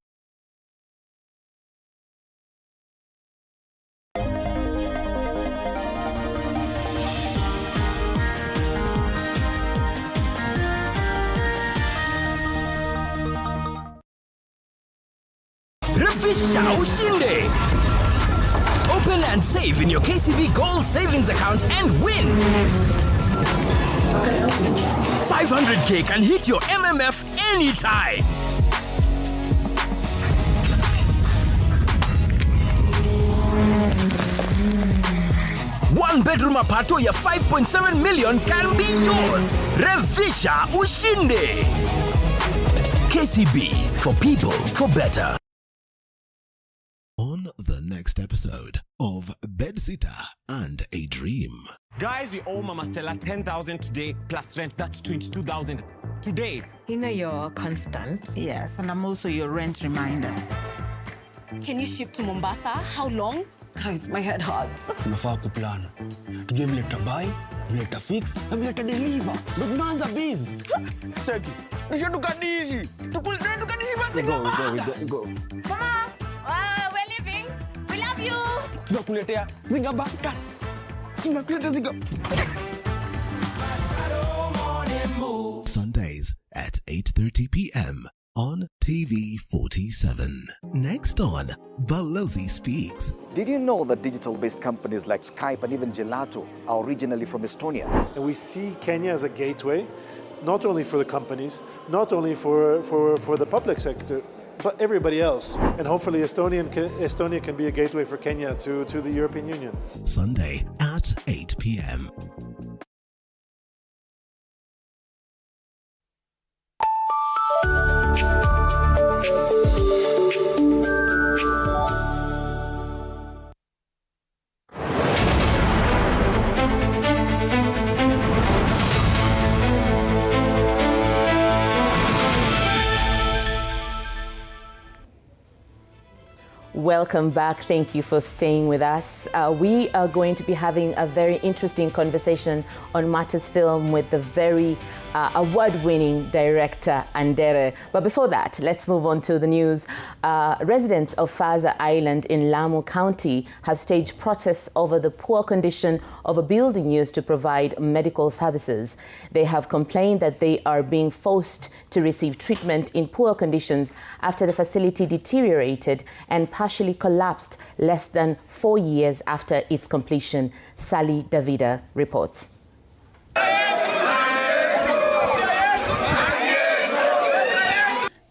Refisha ushinde. Open and save in your KCB Gold Savings account and win. 500K can hit your MMF anytime. One bedroom apartment ya 5.7 million can be yours. Refisha ushinde. KCB, for people, for better. On the next episode of Bedsitter and a Dream. Guys, we owe Mama Stella 10,000 today plus rent. That's 22,000 today. You know you're constant. Yes, and I'm also your rent reminder. Can you ship to Mombasa? How long? Guys, my head hurts. Tunafaa kuplan. Tujue vile tutabuy, vile tutafix, na vile tutadeliver. Ndio tunaanza busy. Cheki. Nisha tukadishi. Tukadishi basi Go. Mama, we're leaving. We love you. Tunakuletea zinga bakas. Tunakuletea zinga. Sundays at 8:30 p.m. on TV47. Next on Balozi Speaks. Did you know that digital-based companies like Skype and even Gelato are originally from Estonia? And we see Kenya as a gateway, not only for the companies, not only for the public sector, but everybody else. And hopefully Estonia can be a gateway for Kenya to the European Union. Sunday at 8 p.m. Welcome back. Thank you for staying with us. We are going to be having a very interesting conversation on matters film with the very award-winning director, Andere. But before that, let's move on to the news. Residents of Faza Island in Lamu County have staged protests over the poor condition of a building used to provide medical services. They have complained that they are being forced to receive treatment in poor conditions after the facility deteriorated and partially collapsed less than 4 years after its completion. Sally Davida reports.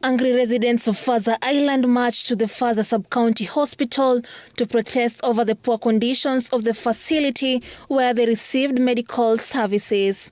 Angry residents of Faza Island marched to the Faza Sub-County Hospital to protest over the poor conditions of the facility where they received medical services.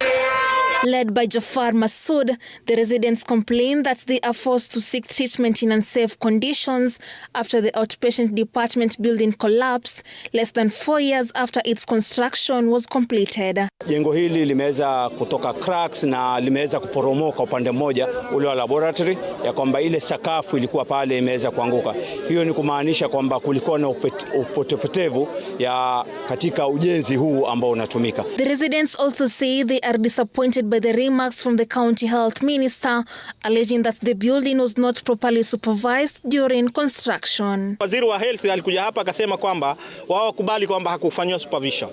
Led by Jafar Masood, the residents complained that they are forced to seek treatment in unsafe conditions after the outpatient department building collapsed less than 4 years after its construction was completed. Jengo hili limeweza kutoka cracks na limeweza kuporomoka upande mmoja ule wa laboratory, ya kwamba ile sakafu ilikuwa pale imeweza kuanguka. Hiyo ni kumaanisha kwamba kulikuwa na upotevu ya katika ujenzi huu ambao unatumika. The residents also say they are disappointed by the remarks from the county health minister, alleging that the building was not properly supervised during construction. Waziri wa health alikuja hapa akasema kwamba wao wakubali kwamba hakufanywa supervision.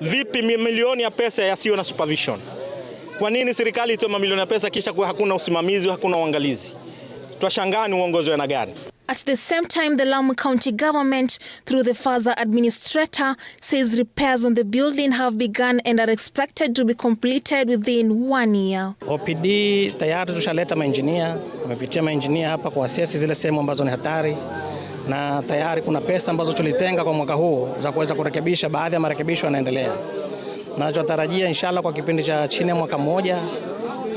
Vipi milioni ya pesa yasiyo na supervision? Kwa nini serikali itoe mamilioni ya pesa kisha hakuna usimamizi, hakuna uangalizi? Twashangaa ni uongozi wa gani? At the same time, the Lamu County government, through the Faza administrator, says repairs on the building have begun and are expected to be completed within 1 year. OPD tayari tushaleta maengineer, wamepitia maengineer hapa kwa assess zile sehemu ambazo ni hatari, na tayari kuna pesa ambazo tulitenga kwa mwaka huu za kuweza kurekebisha, baadhi ya marekebisho yanaendelea. Na tunatarajia inshallah kwa kipindi cha chini ya mwaka mmoja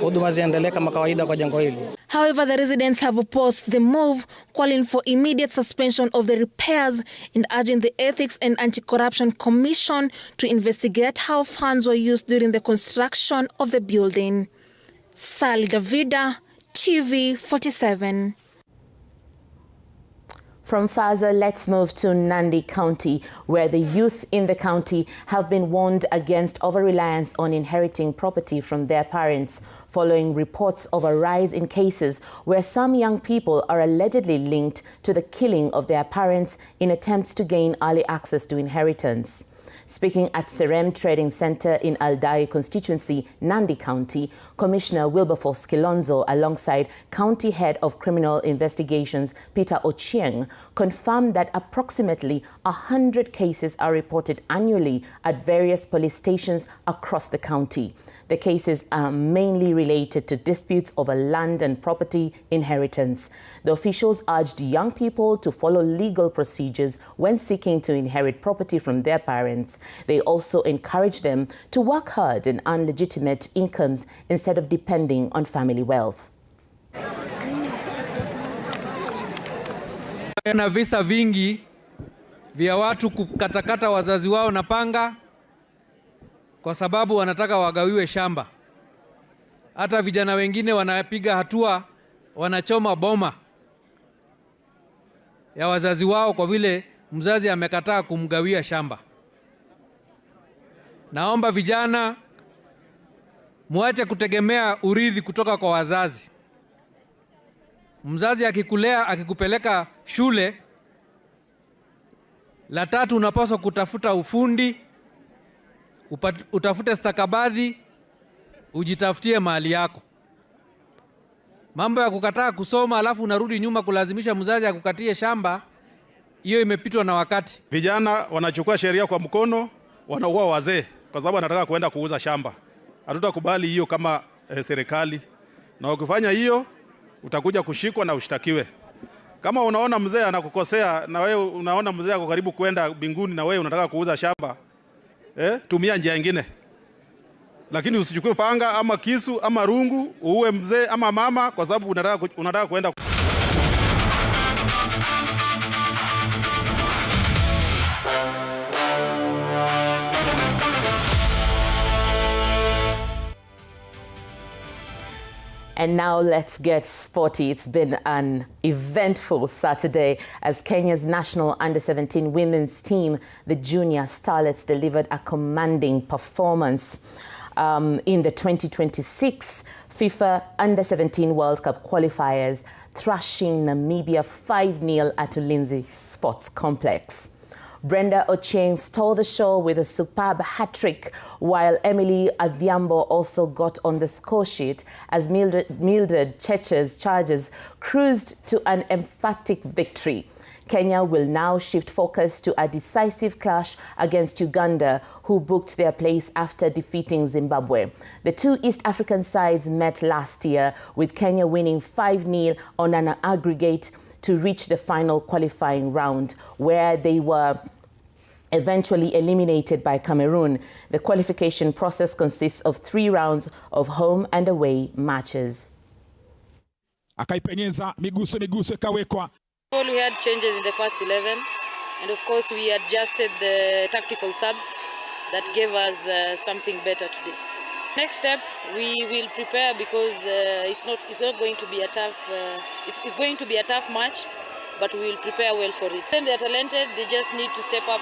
huduma ziendelee kama kawaida kwa jengo hili. However, the residents have opposed the move, calling for immediate suspension of the repairs and urging the Ethics and Anti-Corruption Commission to investigate how funds were used during the construction of the building. Sally Davida, TV47. From Faza, let's move to Nandi County, where the youth in the county have been warned against over-reliance on inheriting property from their parents, following reports of a rise in cases where some young people are allegedly linked to the killing of their parents in attempts to gain early access to inheritance. Speaking at Serem Trading Center in Aldai constituency, Nandi County, Commissioner Wilberforce Kilonzo, alongside County Head of Criminal Investigations Peter Ochieng, confirmed that approximately 100 cases are reported annually at various police stations across the county. The cases are mainly related to disputes over land and property inheritance. The officials urged young people to follow legal procedures when seeking to inherit property from their parents. They also encourage them to work hard and earn legitimate incomes instead of depending on family wealth. Na visa vingi vya watu kukatakata wazazi wao na panga kwa sababu wanataka wagawiwe shamba. Hata vijana wengine wanapiga hatua, wanachoma boma ya wazazi wao kwa vile mzazi amekataa kumgawia shamba. Naomba vijana muache kutegemea urithi kutoka kwa wazazi. Mzazi akikulea, akikupeleka shule, la tatu unapaswa kutafuta ufundi, utafute stakabadhi, ujitafutie mali yako. Mambo ya kukataa kusoma alafu unarudi nyuma kulazimisha mzazi akukatie shamba, hiyo imepitwa na wakati. Vijana wanachukua sheria kwa mkono, wanaua wazee kwa sababu wanataka kuenda kuuza shamba. Hatutakubali hiyo kama serikali. Na ukifanya hiyo utakuja kushikwa na ushtakiwe. Kama unaona mzee anakukosea na wewe unaona mzee ako karibu kwenda mbinguni na wewe unataka kuuza shamba, tumia njia nyingine. Lakini usichukue panga ama kisu ama rungu uue mzee ama mama kwa sababu unataka kwenda. And now let's get sporty. It's been an eventful Saturday as Kenya's national under-17 women's team, the Junior Starlets, delivered a commanding performance in the 2026 FIFA Under-17 World Cup qualifiers, thrashing Namibia 5-0 at Ulinzi Sports Complex. Brenda Ochieng stole the show with a superb hat-trick, while Emily Adhiambo also got on the score sheet as Mildred Cheche's Chargers cruised to an emphatic victory. Kenya will now shift focus to a decisive clash against Uganda, who booked their place after defeating Zimbabwe. The two East African sides met last year, with Kenya winning 5-0 on an aggregate to reach the final qualifying round, where they were eventually eliminated by Cameroon. The qualification process consists of 3 rounds of home and away matches. We had changes in the first 11, and of course we adjusted the tactical subs that gave us something better today. Next step, we will prepare because it's not going to be a tough. It's going to be a tough match, but we will prepare well for it. They are talented. They just need to step up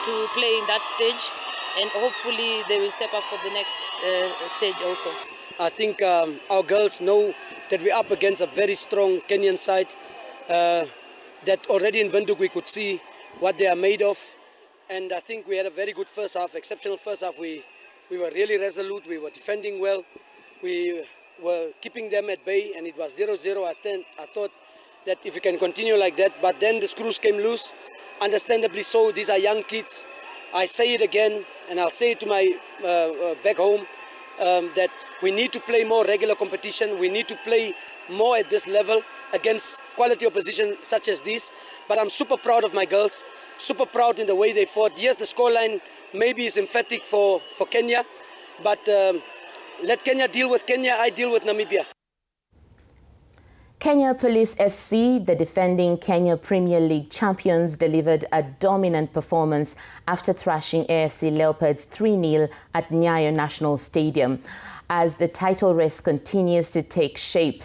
to play in that stage, and hopefully they will step up for the next stage also. I think our girls know that we're up against a very strong Kenyan side. That already in Windhoek we could see what they are made of, and I think we had a very good first half, exceptional first half. We were really resolute, we were defending well, we were keeping them at bay, and it was 0-0. I thought that if we can continue like that, but then the screws came loose, understandably so. These are young kids. I say it again, and I'll say it to my back home, that we need to play more regular competition. We need to play more at this level against quality opposition such as this. But I'm super proud of my girls, super proud in the way they fought. Yes, the scoreline maybe is emphatic for Kenya, but let Kenya deal with Kenya, I deal with Namibia. Kenya Police FC, the defending Kenya Premier League champions, delivered a dominant performance after thrashing AFC Leopards 3-0 at Nyayo National Stadium. As the title race continues to take shape,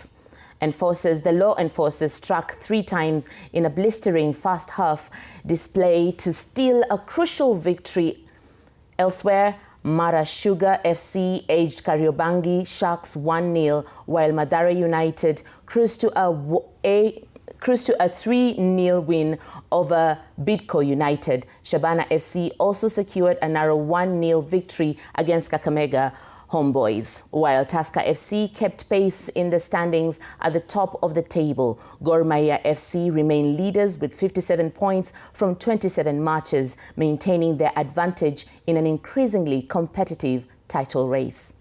the law enforcers struck 3 times in a blistering first half display to steal a crucial victory. Elsewhere, Mara Sugar FC edged Kariobangi Sharks 1-0, while Mathare United cruised to a 3-0 win over Bidco United. Shabana FC also secured a narrow 1-0 victory against Kakamega Homeboys, while Tusker FC kept pace in the standings at the top of the table. Gor Mahia FC remain leaders with 57 points from 27 matches, maintaining their advantage in an increasingly competitive title race.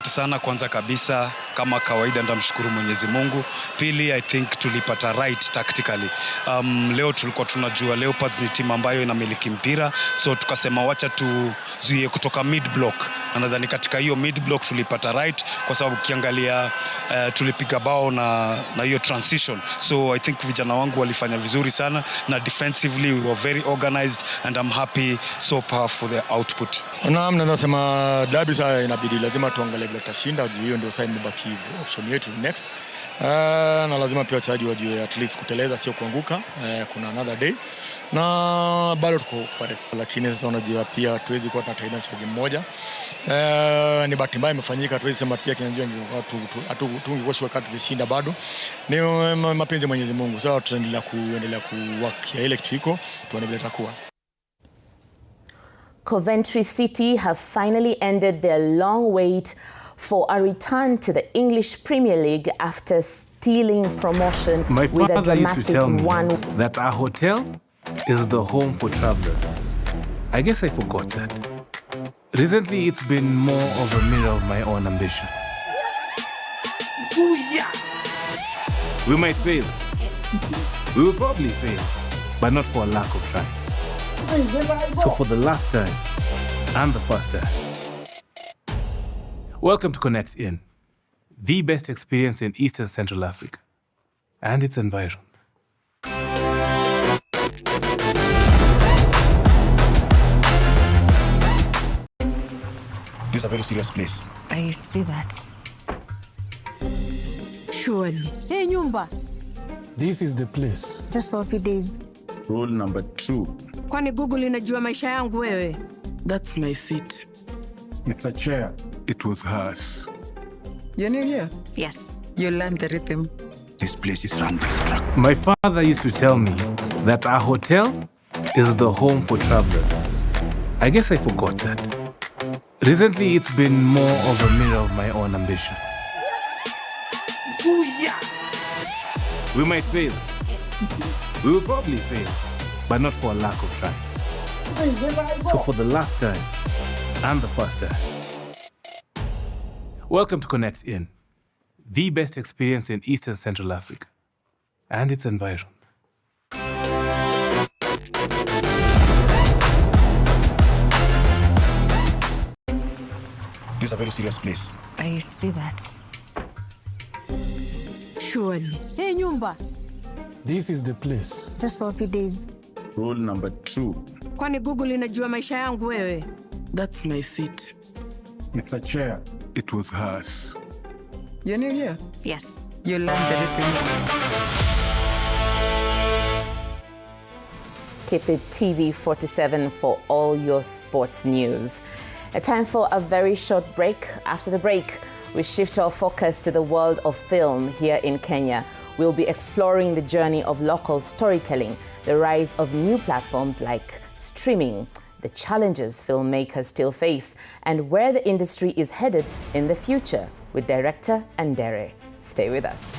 Sana kwanza kabisa, kama kawaida ndamshukuru Mwenyezi Mungu. Pili, I think tulipata right tactically. Leo tulikuwa tunajua Leopards ni timu ambayo inamiliki mpira, so tukasema wacha tuzuie kutoka mid block. Na nadhani katika hiyo mid block tulipata right, kwa sababu ukiangalia tulipiga bao na hiyo transition. So I think vijana wangu walifanya vizuri sana, na defensively we were very organized, and I'm happy so far for the output. Naam, nasema derby sasa inabidi lazima tuangalie vile tutashinda, hiyo ndio sasa imebaki option yetu next. Na lazima pia wachezaji wajue at least kuteleza sio kuanguka, kuna another day. Na bado tuko kwa race, lakini sasa unajua pia tuwezi kuwa tunataina mchezaji mmoja. Ni bahati mbaya imefanyika, tuwezi sema pia kinajua tungekuwa wakati tukishinda bado. Ni mapenzi ya Mwenyezi Mungu. Sasa tutaendelea kuwakia ile kitu iko, tuone vile itakuwa. Coventry City have finally ended their long wait for a return to the English Premier League after stealing promotion with a dramatic 1-1. That our hotel is the home for travelers. I guess I forgot that. Recently, it's been more of a mirror of my own ambition. We might fail. We will probably fail, but not for a lack of trying. So for the last time, and the first time, welcome to Connect In, the best experience in Eastern Central Africa and its environs. This is a very serious place. I see that. Surely. Hey, Nyumba. This is the place. Just for a few days. Rule number 2. Kwani Google inajua maisha yangu wewe? That's my seat. It's a chair. It was hers. You're new here? Yes. You learned the rhythm. This place is run by structure. My father used to tell me that our hotel is the home for travelers. I guess I forgot that. Recently, it's been more of a mirror of my own ambition. We might fail. We will probably fail, but not for a lack of trying. So for the last time and the first time, welcome to Connect In, the best experience in Eastern Central Africa and its environs. This is a very serious place. I see that. Surely. Hey, Nyumba. This is the place. Just for a few days. Rule number 2. Kwani Google inajua maisha yangu wewe? That's my seat. It's a chair. It was hers. You're new here? Yes. You learned the rhythm. Keep it TV47 for all your sports news. A time for a very short break. After the break, we shift our focus to the world of film here in Kenya. We'll be exploring the journey of local storytelling, the rise of new platforms like streaming, the challenges filmmakers still face, and where the industry is headed in the future with director Andere. Stay with us.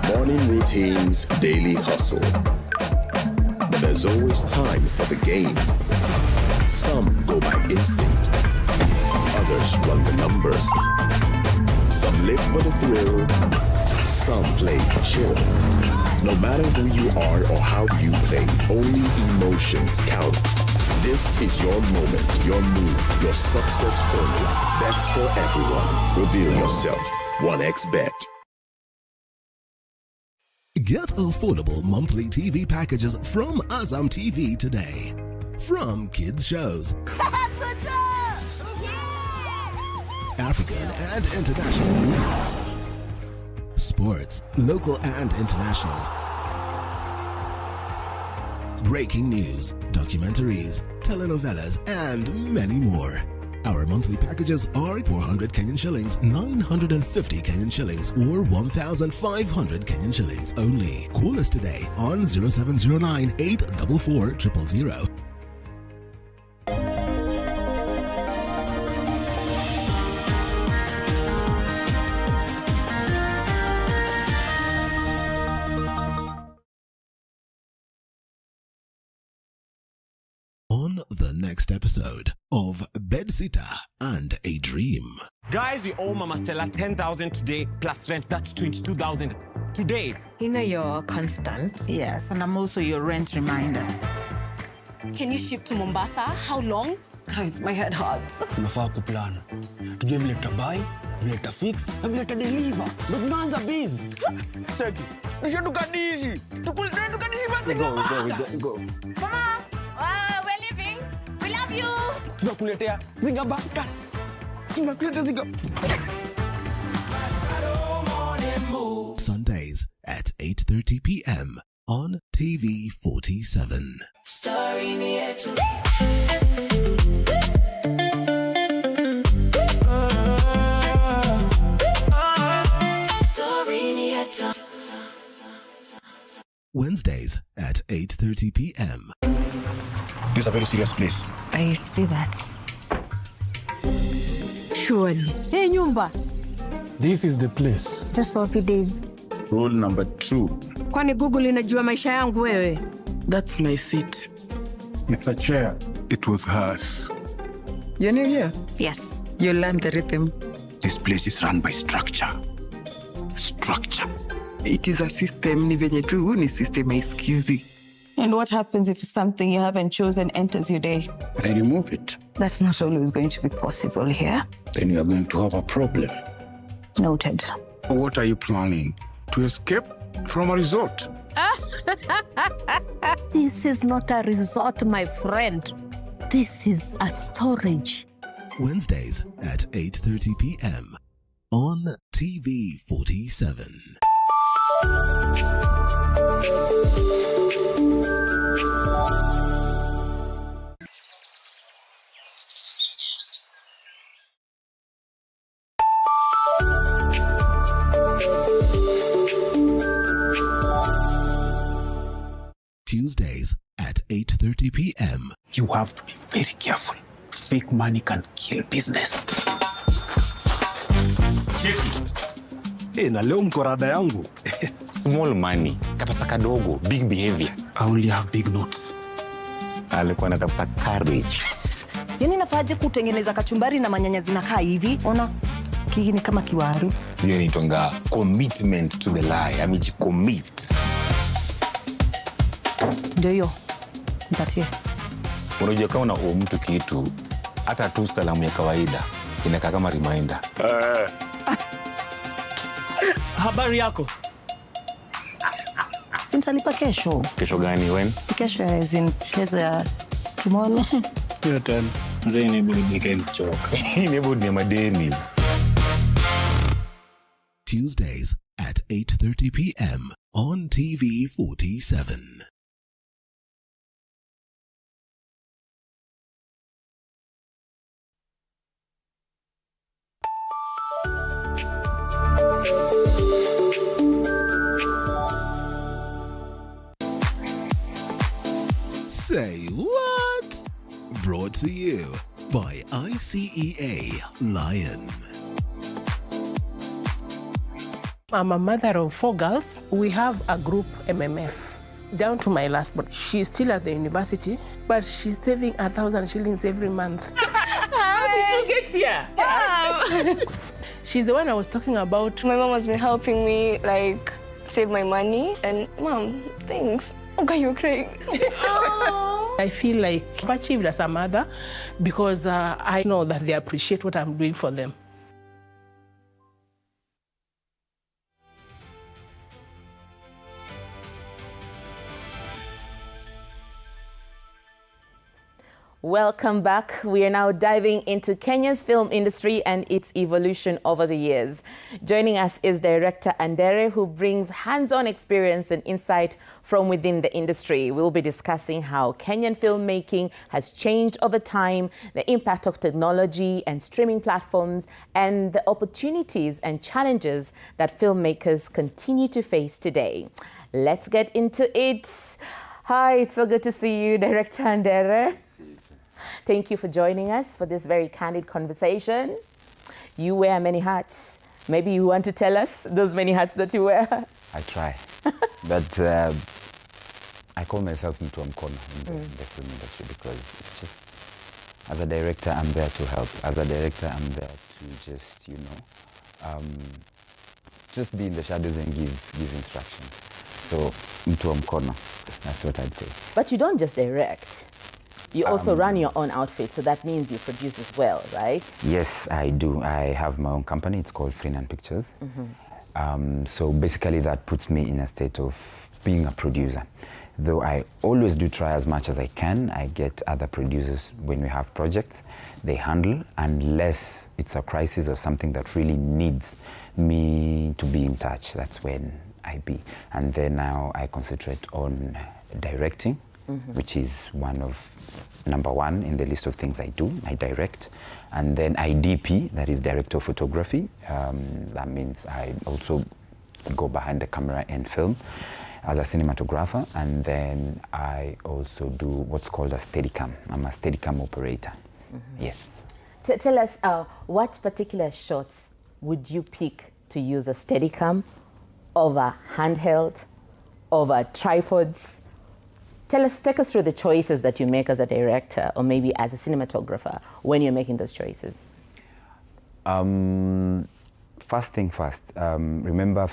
Morning routines, daily hustle. But there's always time for the game. Some go by instinct. Others run the numbers. Some live for the thrill. Some play chill. No matter who you are or how you play, only emotions count. This is your moment, your move, your success formula. Bets for everyone. Reveal yourself. 1xBet. Get affordable monthly TV packages from Azam TV today. From kids shows, African and international movies, sports, local and international, breaking news, documentaries, telenovelas, and many more. Our monthly packages are 400 Kenyan shillings, 950 Kenyan shillings, or 1,500 Kenyan shillings only. Call us today on 0709 844 000. The next episode of Bedsitter and a Dream. Guys, we owe Mama Stella 10,000 today plus rent. That's 22,000 today. You know you're constant. Yes, and I'm also your rent reminder. Can you ship to Mombasa? How long? Guys, my head hurts. Tunafaa kuplan. Tujue vile tutabuy, vile tutafix, na vile tutadeliver. Ndio tunaanza busy. Cheki. Nisha tukadishi. Tukadishi basi go. Mama, we're leaving. We love you. Tunakuletea zinga bakas. Tunakuletea zinga. Sundays at 8:30 p.m. on TV47. Wednesdays at 8:30 p.m. This is a very serious place. I see that. Surely. Hey, Nyumba. This is the place. Just for a few days. Rule number 2. Kwani Google inajua maisha yangu wewe? That's my seat. It's a chair. It was hers. You're new here? Yes. You learned the rhythm. This place is run by structure. Structure. It is a system, ni venye tu ni system haisikizi. And what happens if something you haven't chosen enters your day? I remove it. That's not always going to be possible here. Then you are going to have a problem. Noted. What are you planning? To escape from a resort? This is not a resort, my friend. This is a storage. Wednesdays at 8:30 p.m. on TV47. Tuesdays at 8:30 p.m. You have to be very careful. Fake money can kill business. Na leo mko rada yangu. Small money, kapesa kadogo, big behavior. I only have big notes. Alikuwa anatafuta courage. Yaani nafaje kutengeneza kachumbari na manyanya zinakaa hivi? Ona kiki ni kama kiwaru. Hiyo ni tonga commitment to the lie. Amejicommit. Ndio hiyo. Mpatie. Unajua kama una mtu kitu, hata tu salamu ya kawaida inakaa kama reminder. Habari yako? Sintalipa kesho. Kesho gani when? Si kesho ya kesho ya tomorrow. Hiyo tena. Mzee ni burudike mchoka. Ni burudike madeni. Tuesdays at 8:30 p.m. on TV47. Say what? Brought to you by ICEA Lion. I'm a mother of 4 girls. We have a group MMF. Down to my last one. She's still at the university, but she's saving 1,000 shillings every month. How did you get here? She's the one I was talking about. My mom has been helping me, like, save my money. And, Mom, thanks. Okay, you're crying. I feel like I've achieved as a mother because I know that they appreciate what I'm doing for them. Welcome back. We are now diving into Kenya's film industry and its evolution over the years. Joining us is director Andere, who brings hands-on experience and insight from within the industry. We'll be discussing how Kenyan filmmaking has changed over time, the impact of technology and streaming platforms, and the opportunities and challenges that filmmakers continue to face today. Let's get into it. Hi, it's so good to see you, Director Andere. Thank you for joining us for this very candid conversation. You wear many hats. Maybe you want to tell us those many hats that you wear? I try. But I call myself mtu wa mkono in the film industry because it's just, as a director, I'm there to help. As a director, I'm there to just, you know, just be in the shadows and give instructions. So, mtu wa mkono, that's what I'd say. But you don't just direct. You also run your own outfit, so that means you produce as well, right? Yes, I do. I have my own company. It's called Freeland Pictures. So basically that puts me in a state of being a producer. Though I always do try as much as I can. I get other producers when we have projects. They handle, unless it's a crisis or something that really needs me to be in touch. That's when I be. And then now I concentrate on directing, which is number one in the list of things I do. I direct. And then IDP, that is director of photography. That means I also go behind the camera and film as a cinematographer. And then I also do what's called a Steadicam. I'm a Steadicam operator. Yes. Tell us, what particular shots would you pick to use a Steadicam over handheld, over tripods? Take us through the choices that you make as a director or maybe as a cinematographer when you're making those choices. First thing first, remember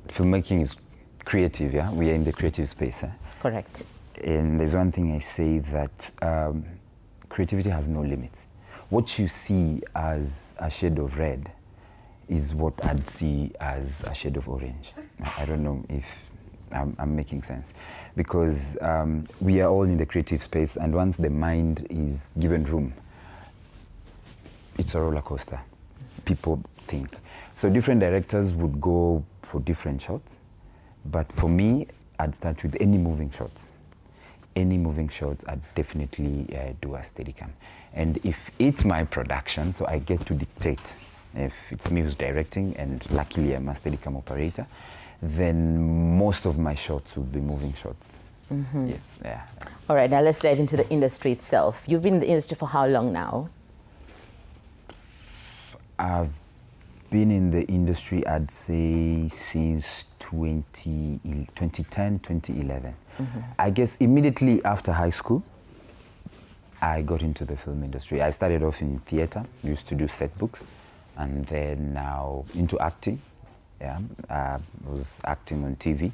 filmmaking is creative, yeah? We are in the creative space. Correct. And there's one thing I say that creativity has no limits. What you see as a shade of red is what I'd see as a shade of orange. I don't know if I'm making sense. Because we are all in the creative space, and once the mind is given room, it's a roller coaster. People think. So different directors would go for different shots, but for me, I'd start with any moving shots. Any moving shots, I'd definitely do a Steadicam. And if it's my production, so I get to dictate if it's me who's directing, and luckily I'm a Steadicam operator, then most of my shots will be moving shots. Yes, yeah. All right, now let's dive into the industry itself. You've been in the industry for how long now? I've been in the industry, I'd say, since 2010, 2011. I guess immediately after high school, I got into the film industry. I started off in theater, used to do set books, and then now into acting. Yeah, I was acting on TV,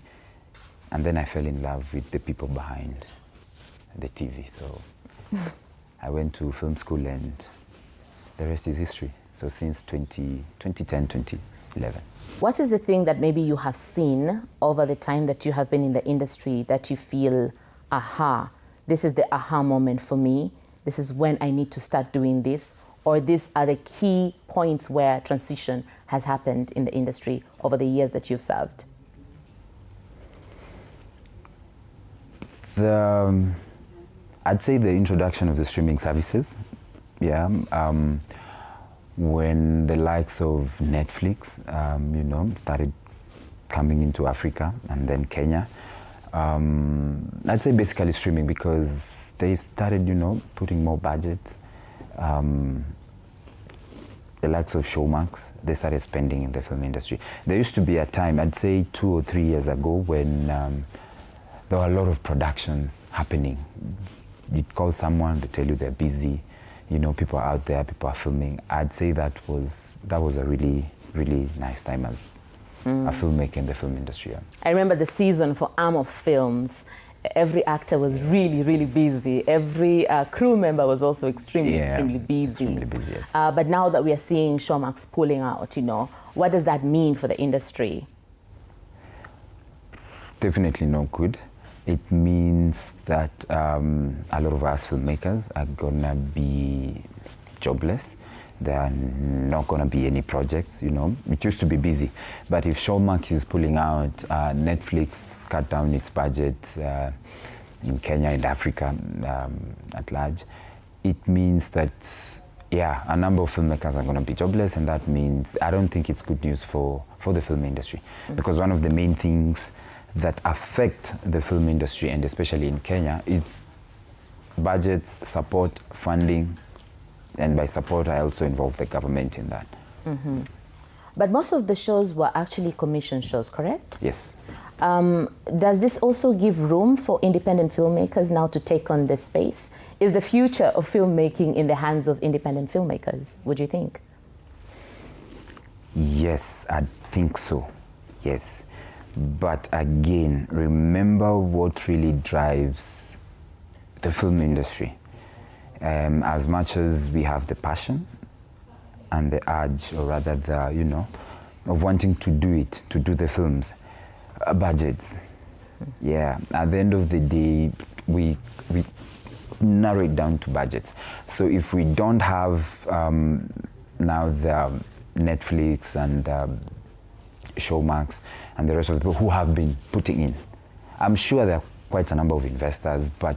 and then I fell in love with the people behind the TV. So I went to film school, and the rest is history. So since 2010, 2011. What is the thing that maybe you have seen over the time that you have been in the industry that you feel, aha, this is the aha moment for me, this is when I need to start doing this, or these are the key points where transition has happened in the industry over the years that you've served? I'd say the introduction of the streaming services. Yeah. When the likes of Netflix, started coming into Africa and then Kenya. I'd say basically streaming, because they started, putting more budget. The likes of Showmax, they started spending in the film industry. There used to be a time, I'd say 2 or 3 years ago, when there were a lot of productions happening. You'd call someone, they tell you they're busy. People are out there, people are filming. I'd say that was a really, really nice time as a filmmaker in the film industry. Yeah. I remember the season for Arm of Films. Every actor was really, really busy. Every crew member was also extremely busy. Extremely busy, yes. But now that we are seeing Showmax pulling out, what does that mean for the industry? Definitely not good. It means that a lot of us filmmakers are gonna be jobless. There are not gonna be any projects, It used to be busy. But if Showmax is pulling out, Netflix cut down its budget in Kenya and Africa at large, it means that, a number of filmmakers are gonna be jobless, and that means I don't think it's good news for the film industry. Because one of the main things that affect the film industry, and especially in Kenya, is budgets, support, funding, and by support I also involve the government in that. But most of the shows were actually commission shows, correct? Yes. Does this also give room for independent filmmakers now to take on this space? Is the future of filmmaking in the hands of independent filmmakers, would you think? Yes, I think so, yes. But again, remember what really drives the film industry. As much as we have the passion and the urge, or rather of wanting to do it, to do the films, budgets. Yeah, at the end of the day, we narrow it down to budgets. So if we don't have now the Netflix and Showmax and the rest of the people who have been putting in, I'm sure there are quite a number of investors, but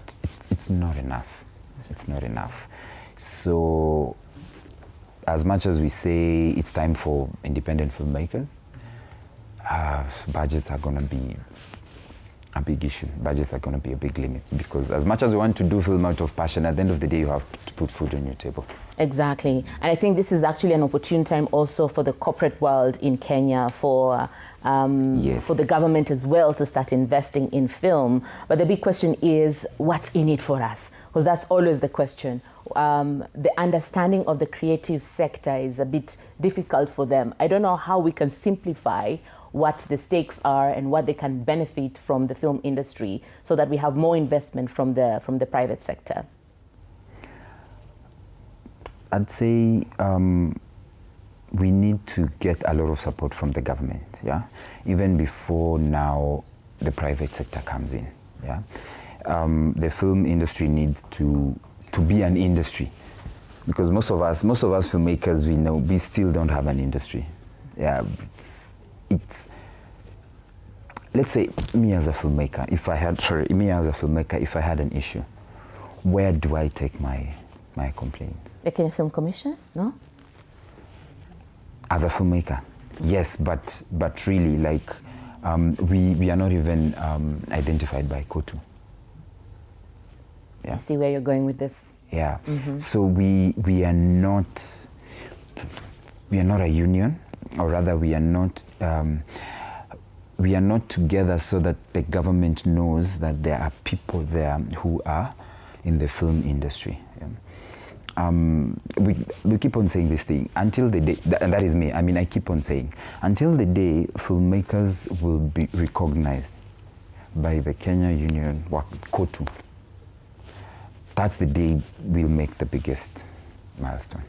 it's not enough. It's not enough. So as much as we say it's time for independent filmmakers, budgets are going to be a big issue. Budgets are going to be a big limit, because as much as we want to do film out of passion, at the end of the day, you have to put food on your table. Exactly. And I think this is actually an opportune time also for the corporate world in Kenya, for the government as well to start investing in film. But the big question is, what's in it for us? Because that's always the question. the understanding of the creative sector is a bit difficult for them. I don't know how we can simplify what the stakes are and what they can benefit from the film industry so that we have more investment from the private sector. I'd say we need to get a lot of support from the government, yeah? Even before now the private sector comes in, yeah? The film industry needs to be an industry, because most of us filmmakers, we know we still don't have an industry. Yeah, it's let's say me as a filmmaker, if I had an issue, where do I take my complaint? Like in a film commission, no? As a filmmaker, yes, but really, like, we are not even identified by KOTU. Yeah. I see where you're going with this. Yeah. So we are not a union, or rather we are not together so that the government knows that there are people there who are in the film industry. Yeah. We keep on saying this thing until the day, and that is me. I mean, I keep on saying, until the day filmmakers will be recognized by the Kenya Union, KOTU, that's the day we'll make the biggest milestone.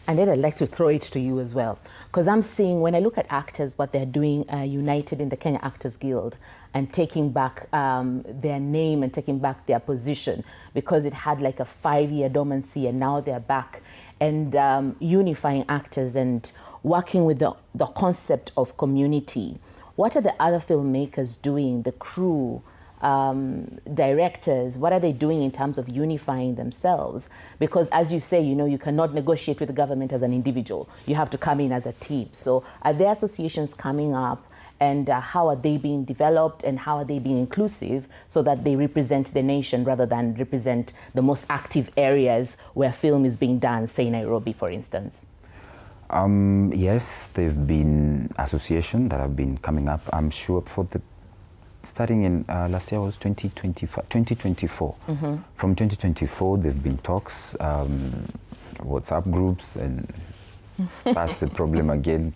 And then I'd like to throw it to you as well, because I'm seeing, when I look at actors, what they're doing united in the Kenya Actors Guild and taking back their name and taking back their position, because it had like a 5-year dormancy and now they're back, and unifying actors and working with the concept of community. What are the other filmmakers doing, the crew, directors, what are they doing in terms of unifying themselves? Because as you say, you know, you cannot negotiate with the government as an individual. You have to come in as a team. So are there associations coming up, and how are they being developed, and how are they being inclusive so that they represent the nation rather than represent the most active areas where film is being done, say Nairobi, for instance? Yes, there have been associations that have been coming up. I'm sure for the starting in last year was 2024. From 2024, there've been talks, WhatsApp groups, and that's the problem again.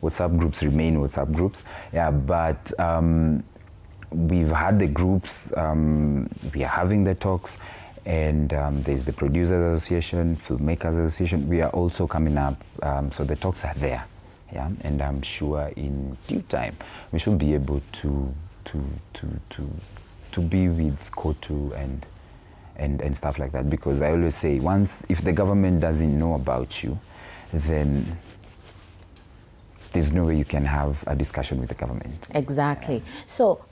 WhatsApp groups remain WhatsApp groups. Yeah, but we've had the groups, we are having the talks, and there's the Producers Association, Filmmakers Association. We are also coming up, so the talks are there. Yeah, and I'm sure in due time we should be able to be with KOTU and stuff like that, because I always say, if the government doesn't know about you, then there's no way you can have a discussion with the government. Exactly. So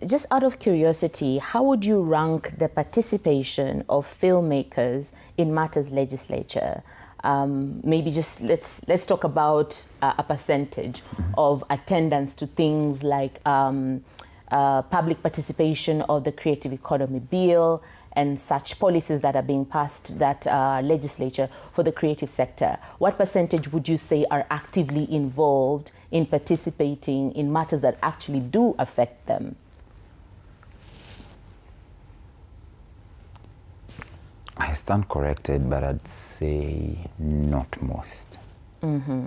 just out of curiosity, how would you rank the participation of filmmakers in matters legislature? Maybe just let's talk about a percentage of attendance to things like public participation of the Creative Economy Bill and such policies that are being passed that legislature for the creative sector. What percentage would you say are actively involved in participating in matters that actually do affect them? I stand corrected, but I'd say not most.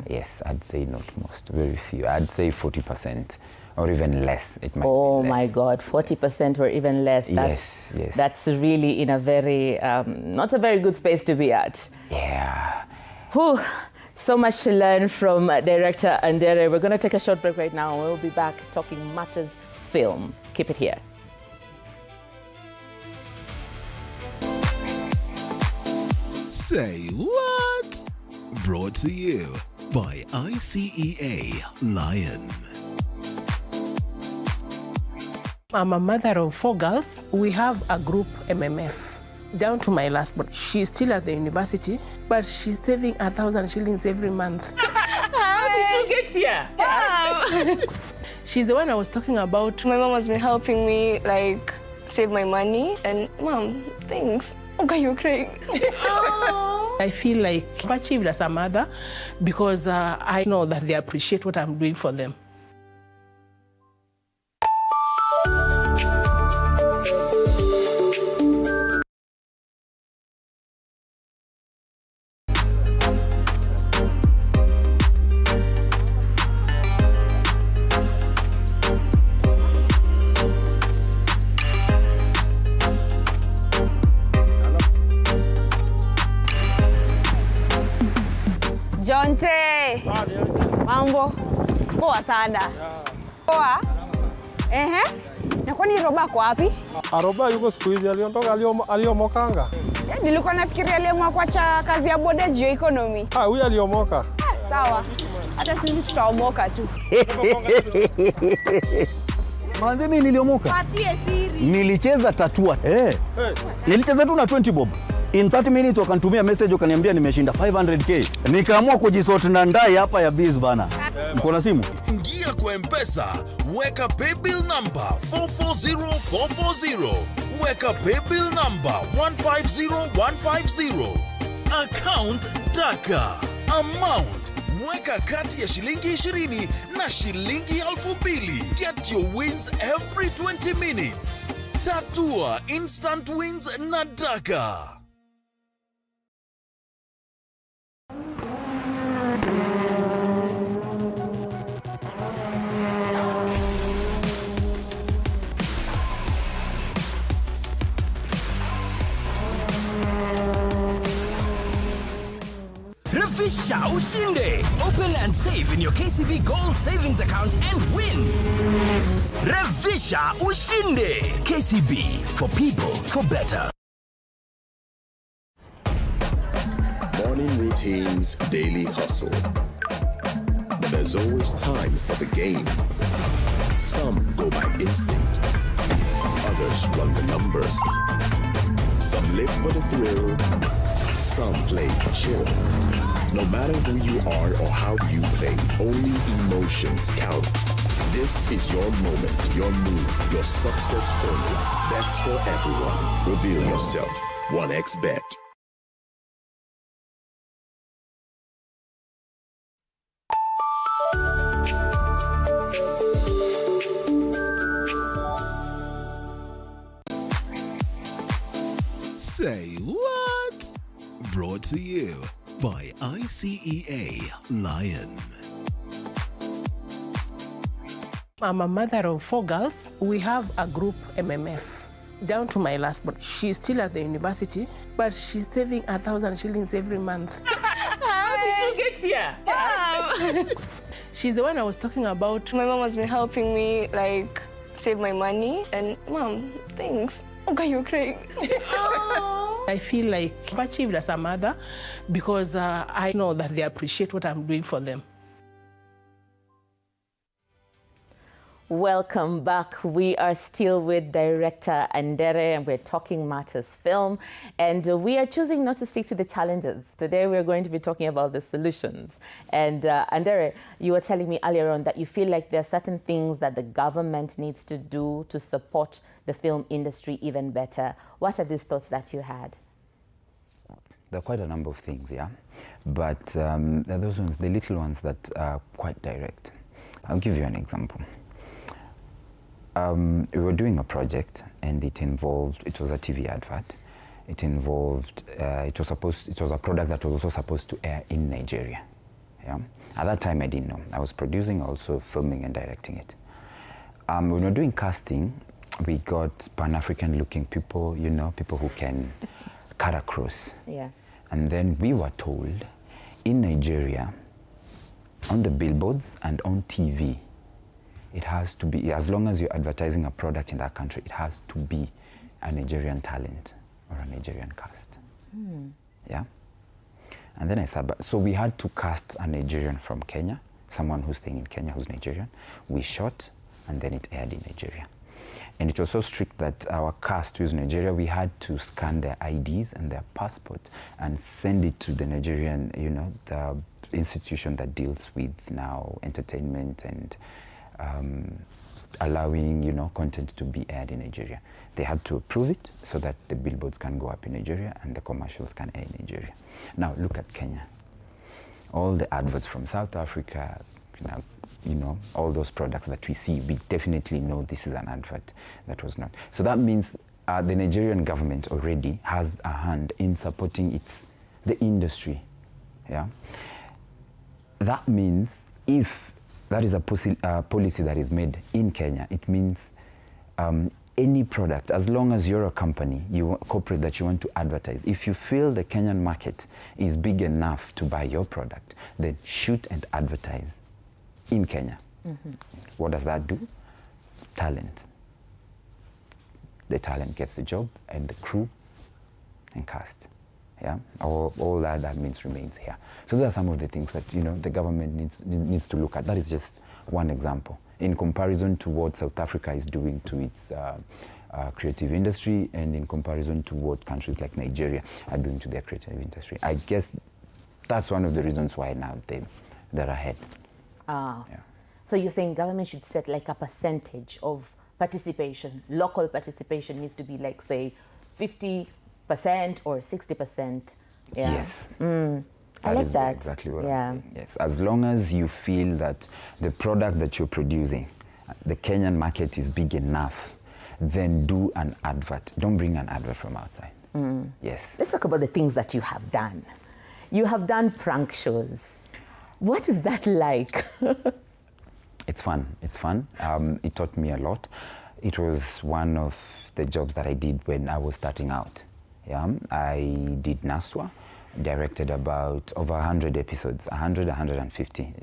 Yes, I'd say not most, very few. I'd say 40% or even less. It might be less. My God, 40% or even less. Yes, yes. That's really in a very, not a very good space to be at. Yeah. Whew. So much to learn from director Andere. We're going to take a short break right now, and we'll be back talking matters film. Keep it here. Say what? Brought to you by ICEA Lion. I'm a mother of 4 girls. We have a group MMF. Down to my last one. She's still at the university, but she's saving 1,000 shillings every month. How did you get here? She's the one I was talking about. My mom has been helping me, like, save my money. And, Mom, thanks. Okay, you're crying. I feel like I've achieved as a mother because I know that they appreciate what I'm doing for them. Jonte. Mambo. Poa sana. Poa. Ehe. Na kwani Roba kwa wapi? Roba yuko siku hizi aliondoka aliomokanga. Nilikuwa nafikiria aliamua kuacha kazi ya boda juu economy. Huyu aliomoka. Sawa. Hata sisi tutaomoka tu. Manze mimi niliomoka. Patie siri. Nilicheza tatua. Nilicheza tu na 20 bob. In 30 minutes wakanitumia message wakaniambia nimeshinda 500k. Nikaamua kujisort na ndai hapa ya biz bana. Mko na simu? Ingia kwa M-Pesa, weka paybill number 440440. Weka paybill number 150150. Account Daka. Amount weka kati ya shilingi 20 na shilingi 2000. Get your wins every 20 minutes. Tatua instant wins na Daka. Revisha ushinde. Open and save in your KCB Gold Savings account and win. Revisha ushinde. KCB, for people, for better. Morning routines, daily hustle. But there's always time for the game. Some go by instinct. Others run the numbers. Some live for the thrill. Some play chill. No matter who you are or how you play, only emotions count. This is your moment, your move, your success formula. Bets for everyone. Reveal yourself. 1xBet. Say what? Brought to you by ICEA Lion. I'm a mother of 4 girls. We have a group MMF. Down to my last one. She's still at the university, but she's saving 1,000 shillings every month. How did you get here? She's the one I was talking about. My mom has been helping me like save my money, and Mom, thanks. Okay, you're crying. I feel like I've achieved as a mother because I know that they appreciate what I'm doing for them. Welcome back. We are still with director Andere and we're talking Matters Film, and we are choosing not to stick to the challenges. Today we're going to be talking about the solutions. And Andere, you were telling me earlier on that you feel like there are certain things that the government needs to do to support the film industry even better. What are these thoughts that you had? There are quite a number of things, yeah. But there are those ones, the little ones that are quite direct. I'll give you an example. We were doing a project and it was a TV advert. It involved, it was a product that was also supposed to air in Nigeria. Yeah. At that time I didn't know. I was producing, also filming and directing it. When we were doing casting, we got Pan-African looking people, you know, people who can cut across. Yeah. And then we were told in Nigeria, on the billboards and on TV, it has to be, as long as you're advertising a product in that country, it has to be a Nigerian talent or a Nigerian cast. Yeah? And then I said, so we had to cast a Nigerian from Kenya, someone who's staying in Kenya who's Nigerian. We shot and then it aired in Nigeria. And it was so strict that our cast who's Nigeria, we had to scan their IDs and their passport and send it to the Nigerian, you know, the institution that deals with now entertainment and allowing, you know, content to be aired in Nigeria. They had to approve it so that the billboards can go up in Nigeria and the commercials can air in Nigeria. Now look at Kenya. All the adverts from South Africa, you know, all those products that we see, we definitely know this is an advert that was not. So that means the Nigerian government already has a hand in supporting the industry. Yeah. That means if that is a policy that is made in Kenya, it means any product, as long as you're a company, corporate that you want to advertise, if you feel the Kenyan market is big enough to buy your product, then shoot and advertise in Kenya. What does that do? Talent. The talent gets the job, and the crew and cast. Yeah, all that means remains here. So those are some of the things that the government needs to look at. That is just one example in comparison to what South Africa is doing to its creative industry, and in comparison to what countries like Nigeria are doing to their creative industry. I guess that's one of the reasons why now they're ahead. Yeah. So you're saying government should set like a percentage of participation, local participation needs to be like, say, 50% or 60%. Yeah. Yes. I like that. Exactly what I'm saying. Yes, as long as you feel that the product that you're producing, the Kenyan market is big enough, then do an advert. Don't bring an advert from outside. Yes. Let's talk about the things that you have done. You have done prank shows. What is that like? It's fun. It's fun. It taught me a lot. It was one of the jobs that I did when I was starting out. Yeah, I did Naswa, directed about over 100 episodes, 150.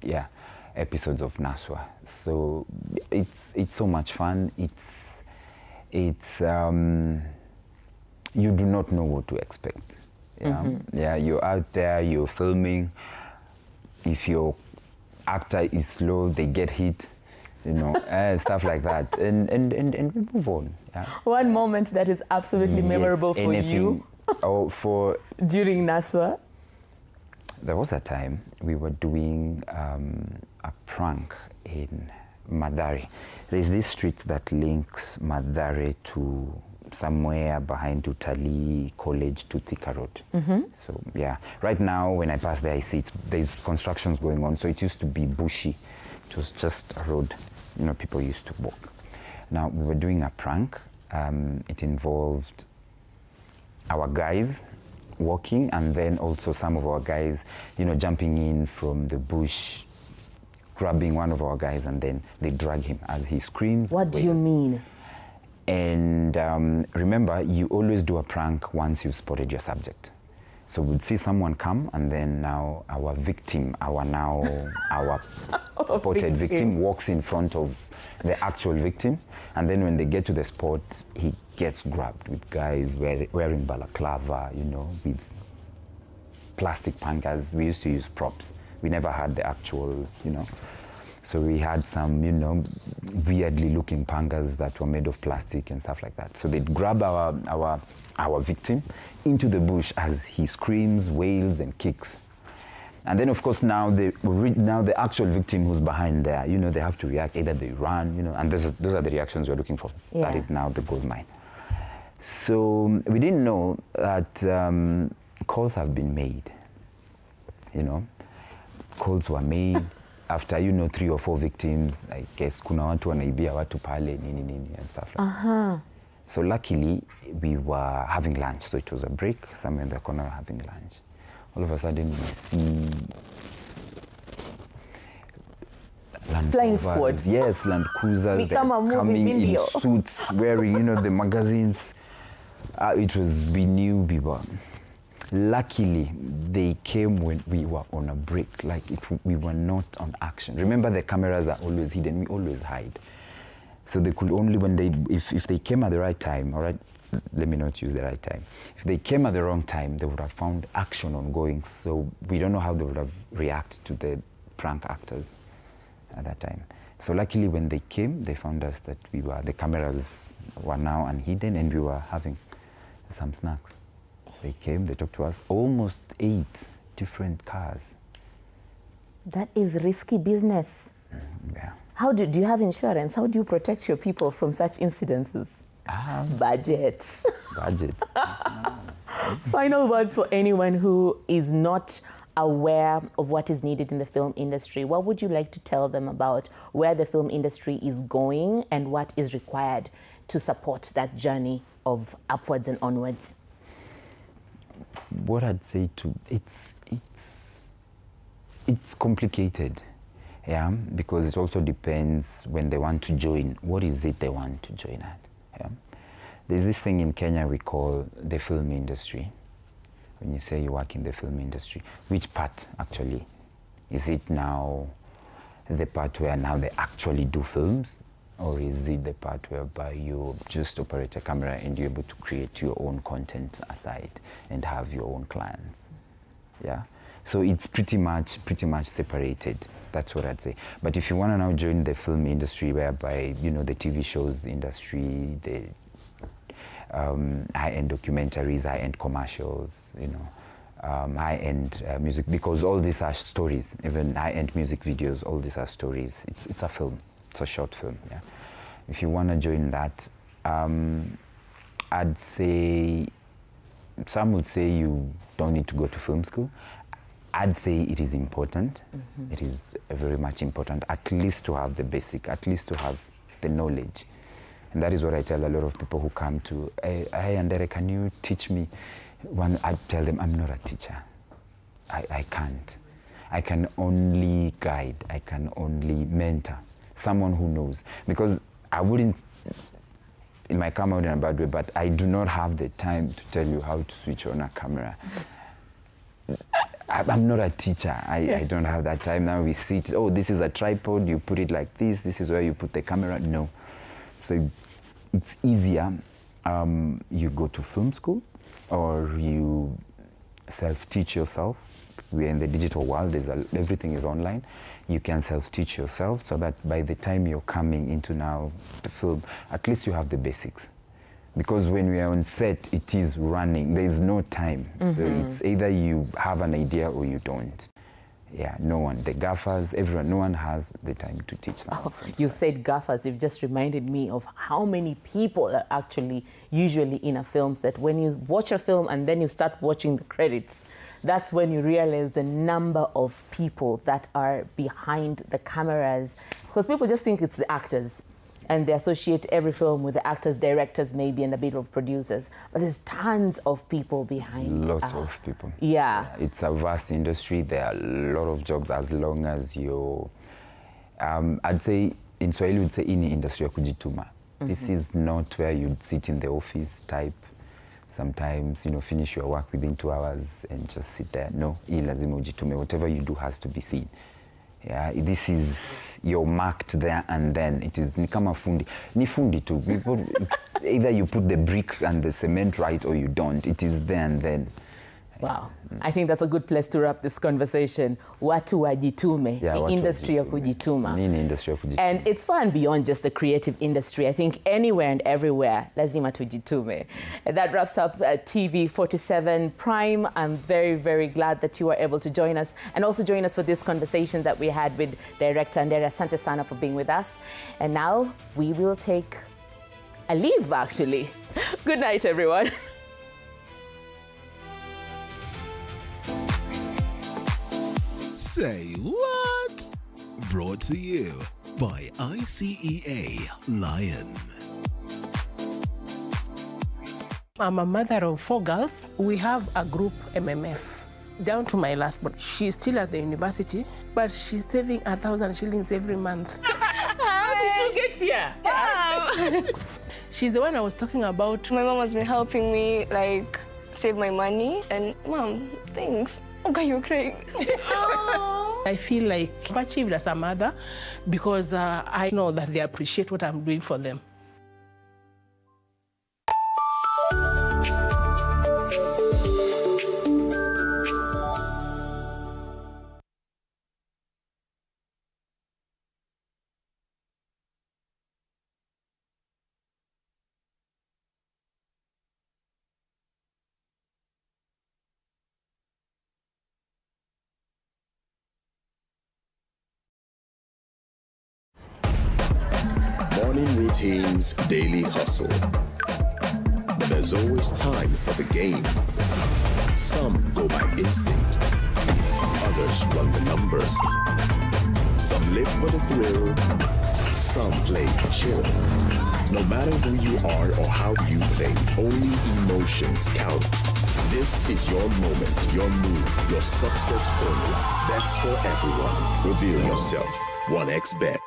Yeah, episodes of Naswa. So it's so much fun. It's you do not know what to expect. Yeah, yeah. You're out there. You're filming. If your actor is slow, they get hit. Stuff like that, and we move on. Yeah. One moment that is absolutely memorable for you. During Naswa. There was a time we were doing a prank in Madare. There's this street that links Madare to somewhere behind Utalii College to Thika Road. So yeah, right now when I pass there, I see there's constructions going on. So it used to be bushy. It was just a road, people used to walk. Now we were doing a prank. It involved our guys walking, and then also some of our guys, jumping in from the bush, grabbing one of our guys, and then they drag him as he screams. What do you mean? And remember, you always do a prank once you've spotted your subject. So we'd see someone come, and then now our victim, our spotted victim walks in front of the actual victim. And then when they get to the spot, he gets grabbed with guys wearing balaclava, with plastic pangas. We used to use props. We never had the actual, So we had some, weirdly looking pangas that were made of plastic and stuff like that. So they'd grab our victim into the bush as he screams, wails, and kicks. And then, of course, now the actual victim who's behind there, they have to react. Either they run, and those are the reactions we're looking for. Yeah. That is now the gold mine. So we didn't know that calls have been made. Calls were made. After 3 or 4 victims, I guess kuna watu wanaibia watu pale nini and stuff like that. So luckily we were having lunch, so it was a break somewhere in the corner having lunch. All of a sudden we see Flying squad. Yes, Land Cruisers. They're coming in suits, wearing the magazines. We knew we were. Luckily, they came when we were on a break, we were not on action. Remember, the cameras are always hidden, we always hide. So they could only, if they came at the right time, all right, let me not use the right time. If they came at the wrong time, they would have found action ongoing. So we don't know how they would have reacted to the prank actors at that time. So luckily, when they came, they found us that the cameras were now unhidden, and we were having some snacks. They came, they talked to us, almost 8 different cars. That is risky business. Yeah. Do you have insurance? How do you protect your people from such incidences? Budgets. Budgets. Final words for anyone who is not aware of what is needed in the film industry. What would you like to tell them about where the film industry is going and what is required to support that journey of upwards and onwards? What I'd say it's complicated, Yeah, because it also depends when they want to join. What is it they want to join at? Yeah. There's this thing in Kenya we call the film industry. When you say you work in the film industry, which part actually? Is it now the part where now they actually do films? Or is it the part whereby you just operate a camera and you're able to create your own content aside and have your own clients? Yeah. So it's pretty much separated. That's what I'd say. But if you want to now join the film industry, whereby, you know, the TV shows industry, the high-end documentaries, high-end commercials, you know, high-end music, because all these are stories. Even high-end music videos, all these are stories. It's a film. It's a short film. Yeah. If you want to join that, I'd say some would say you don't need to go to film school. I'd say it is important. Mm-hmm. It is very much important, at least to have the basic, at least to have the knowledge. And that is what I tell a lot of people who come to, hey Andere, can you teach me? I tell them, I'm not a teacher. I can't. I can only guide. I can only mentor someone who knows. Because I wouldn't, it might come out in a bad way, but I do not have the time to tell you how to switch on a camera. I'm not a teacher. I don't have that time. Now we sit, oh, this is a tripod, you put it like this is where you put the camera. No. So it's easier. You go to film school or you self-teach yourself. We're in the digital world, everything is online. You can self-teach yourself so that by the time you're coming into now the film, at least you have the basics. Because when we are on set, it is running. There is no time. Mm-hmm. So it's either you have an idea or you don't. Yeah, no one. The gaffers, everyone, no one has the time to teach someone. Oh, you said gaffers. You've just reminded me of how many people are actually usually in a film that when you watch a film and then you start watching the credits, that's when you realize the number of people that are behind the cameras. Because people just think it's the actors. And they associate every film with the actors, directors maybe, and a bit of producers. But there's tons of people behind. Lots of people. Yeah. It's a vast industry. There are a lot of jobs as long as you... I'd say, in Swahili, we'd say, ini industry ya kujituma. Mm-hmm. This is not where you'd sit in the office type. Sometimes, you know, finish your work within 2 hours and just sit there. No, hii lazima ujitume. Whatever you do has to be seen. Yeah, this is, you're marked there and then. It is ni kama fundi. Ni fundi tu. Either you put the brick and the cement right or you don't. It is there and then. Wow. I think that's a good place to wrap this conversation. Watu wajitume, the industry of kujituma. And it's far and beyond just the creative industry. I think anywhere and everywhere, lazima tujitume. And that wraps up TV47 Prime. I'm very, very glad that you were able to join us and also join us for this conversation that we had with Director Andere. Asante sana for being with us. And now we will take a leave, actually. Good night, everyone. Say what? Brought to you by ICEA Lion. I'm a mother of 4 girls. We have a group MMF. Down to my last one. She's still at the university, but she's saving 1,000 shillings every month. How did you get here? Wow. She's the one I was talking about. My mom has been helping me, like, save my money. And, Mom, thanks. Okay, you're crying. I feel like I've achieved as a mother because I know that they appreciate what I'm doing for them. Morning routines, daily hustle. But there's always time for the game. Some go by instinct. Others run the numbers. Some live for the thrill. Some play chill. No matter who you are or how you play, only emotions count. This is your moment, your move, your success formula. That's for everyone. Reveal yourself. 1xBet.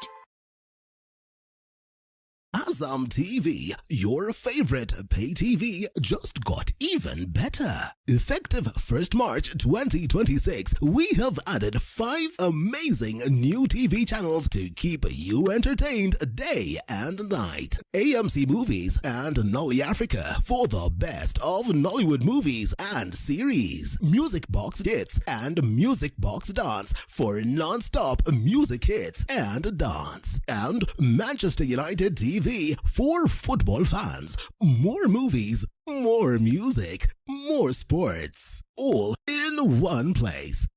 Azam TV, your favorite pay TV, just got even better. Effective 1st March 2026, we have added 5 amazing new TV channels to keep you entertained day and night. AMC Movies and Nolly Africa for the best of Nollywood movies and series. Music Box Hits and Music Box Dance for non-stop music hits and dance. And Manchester United TV for football fans. More movies, more music, more sports. All in one place.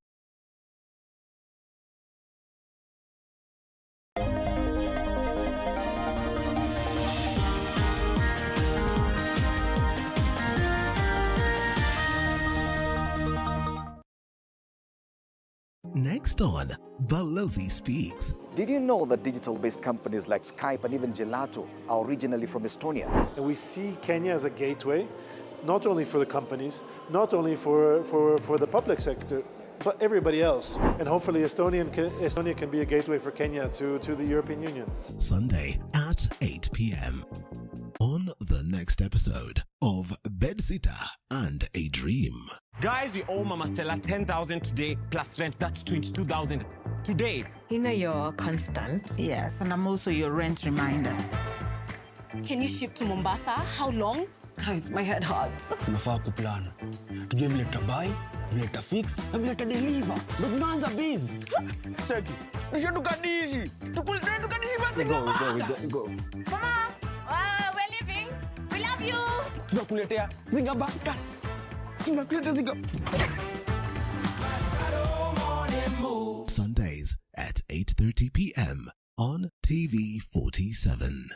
Next on Balozi Speaks. Did you know that digital-based companies like Skype and even Gelato are originally from Estonia? And we see Kenya as a gateway, not only for the companies, not only for the public sector, but everybody else. And hopefully Estonia can be a gateway for Kenya to the European Union. Sunday at 8 p.m. on the next episode of Bedsitter and a Dream. Guys, we owe Mama Stella 10,000 today plus rent. That's 22,000 today. You know you're constant. Yes, and I'm also your rent reminder. Can you ship to Mombasa? How long? Guys, my head hurts. Tunafaa kuplan. Tujue vile tutabuy, vile tutafix, na vile tutadeliver. Ndio tunaanza busy. Cheki. Nisha tukadishi. Tukadishi basi Go. Mama, we're leaving. We love you. Tunakuletea zinga bakas. Tunakuletea zinga. Sundays at 8:30 p.m. on TV47.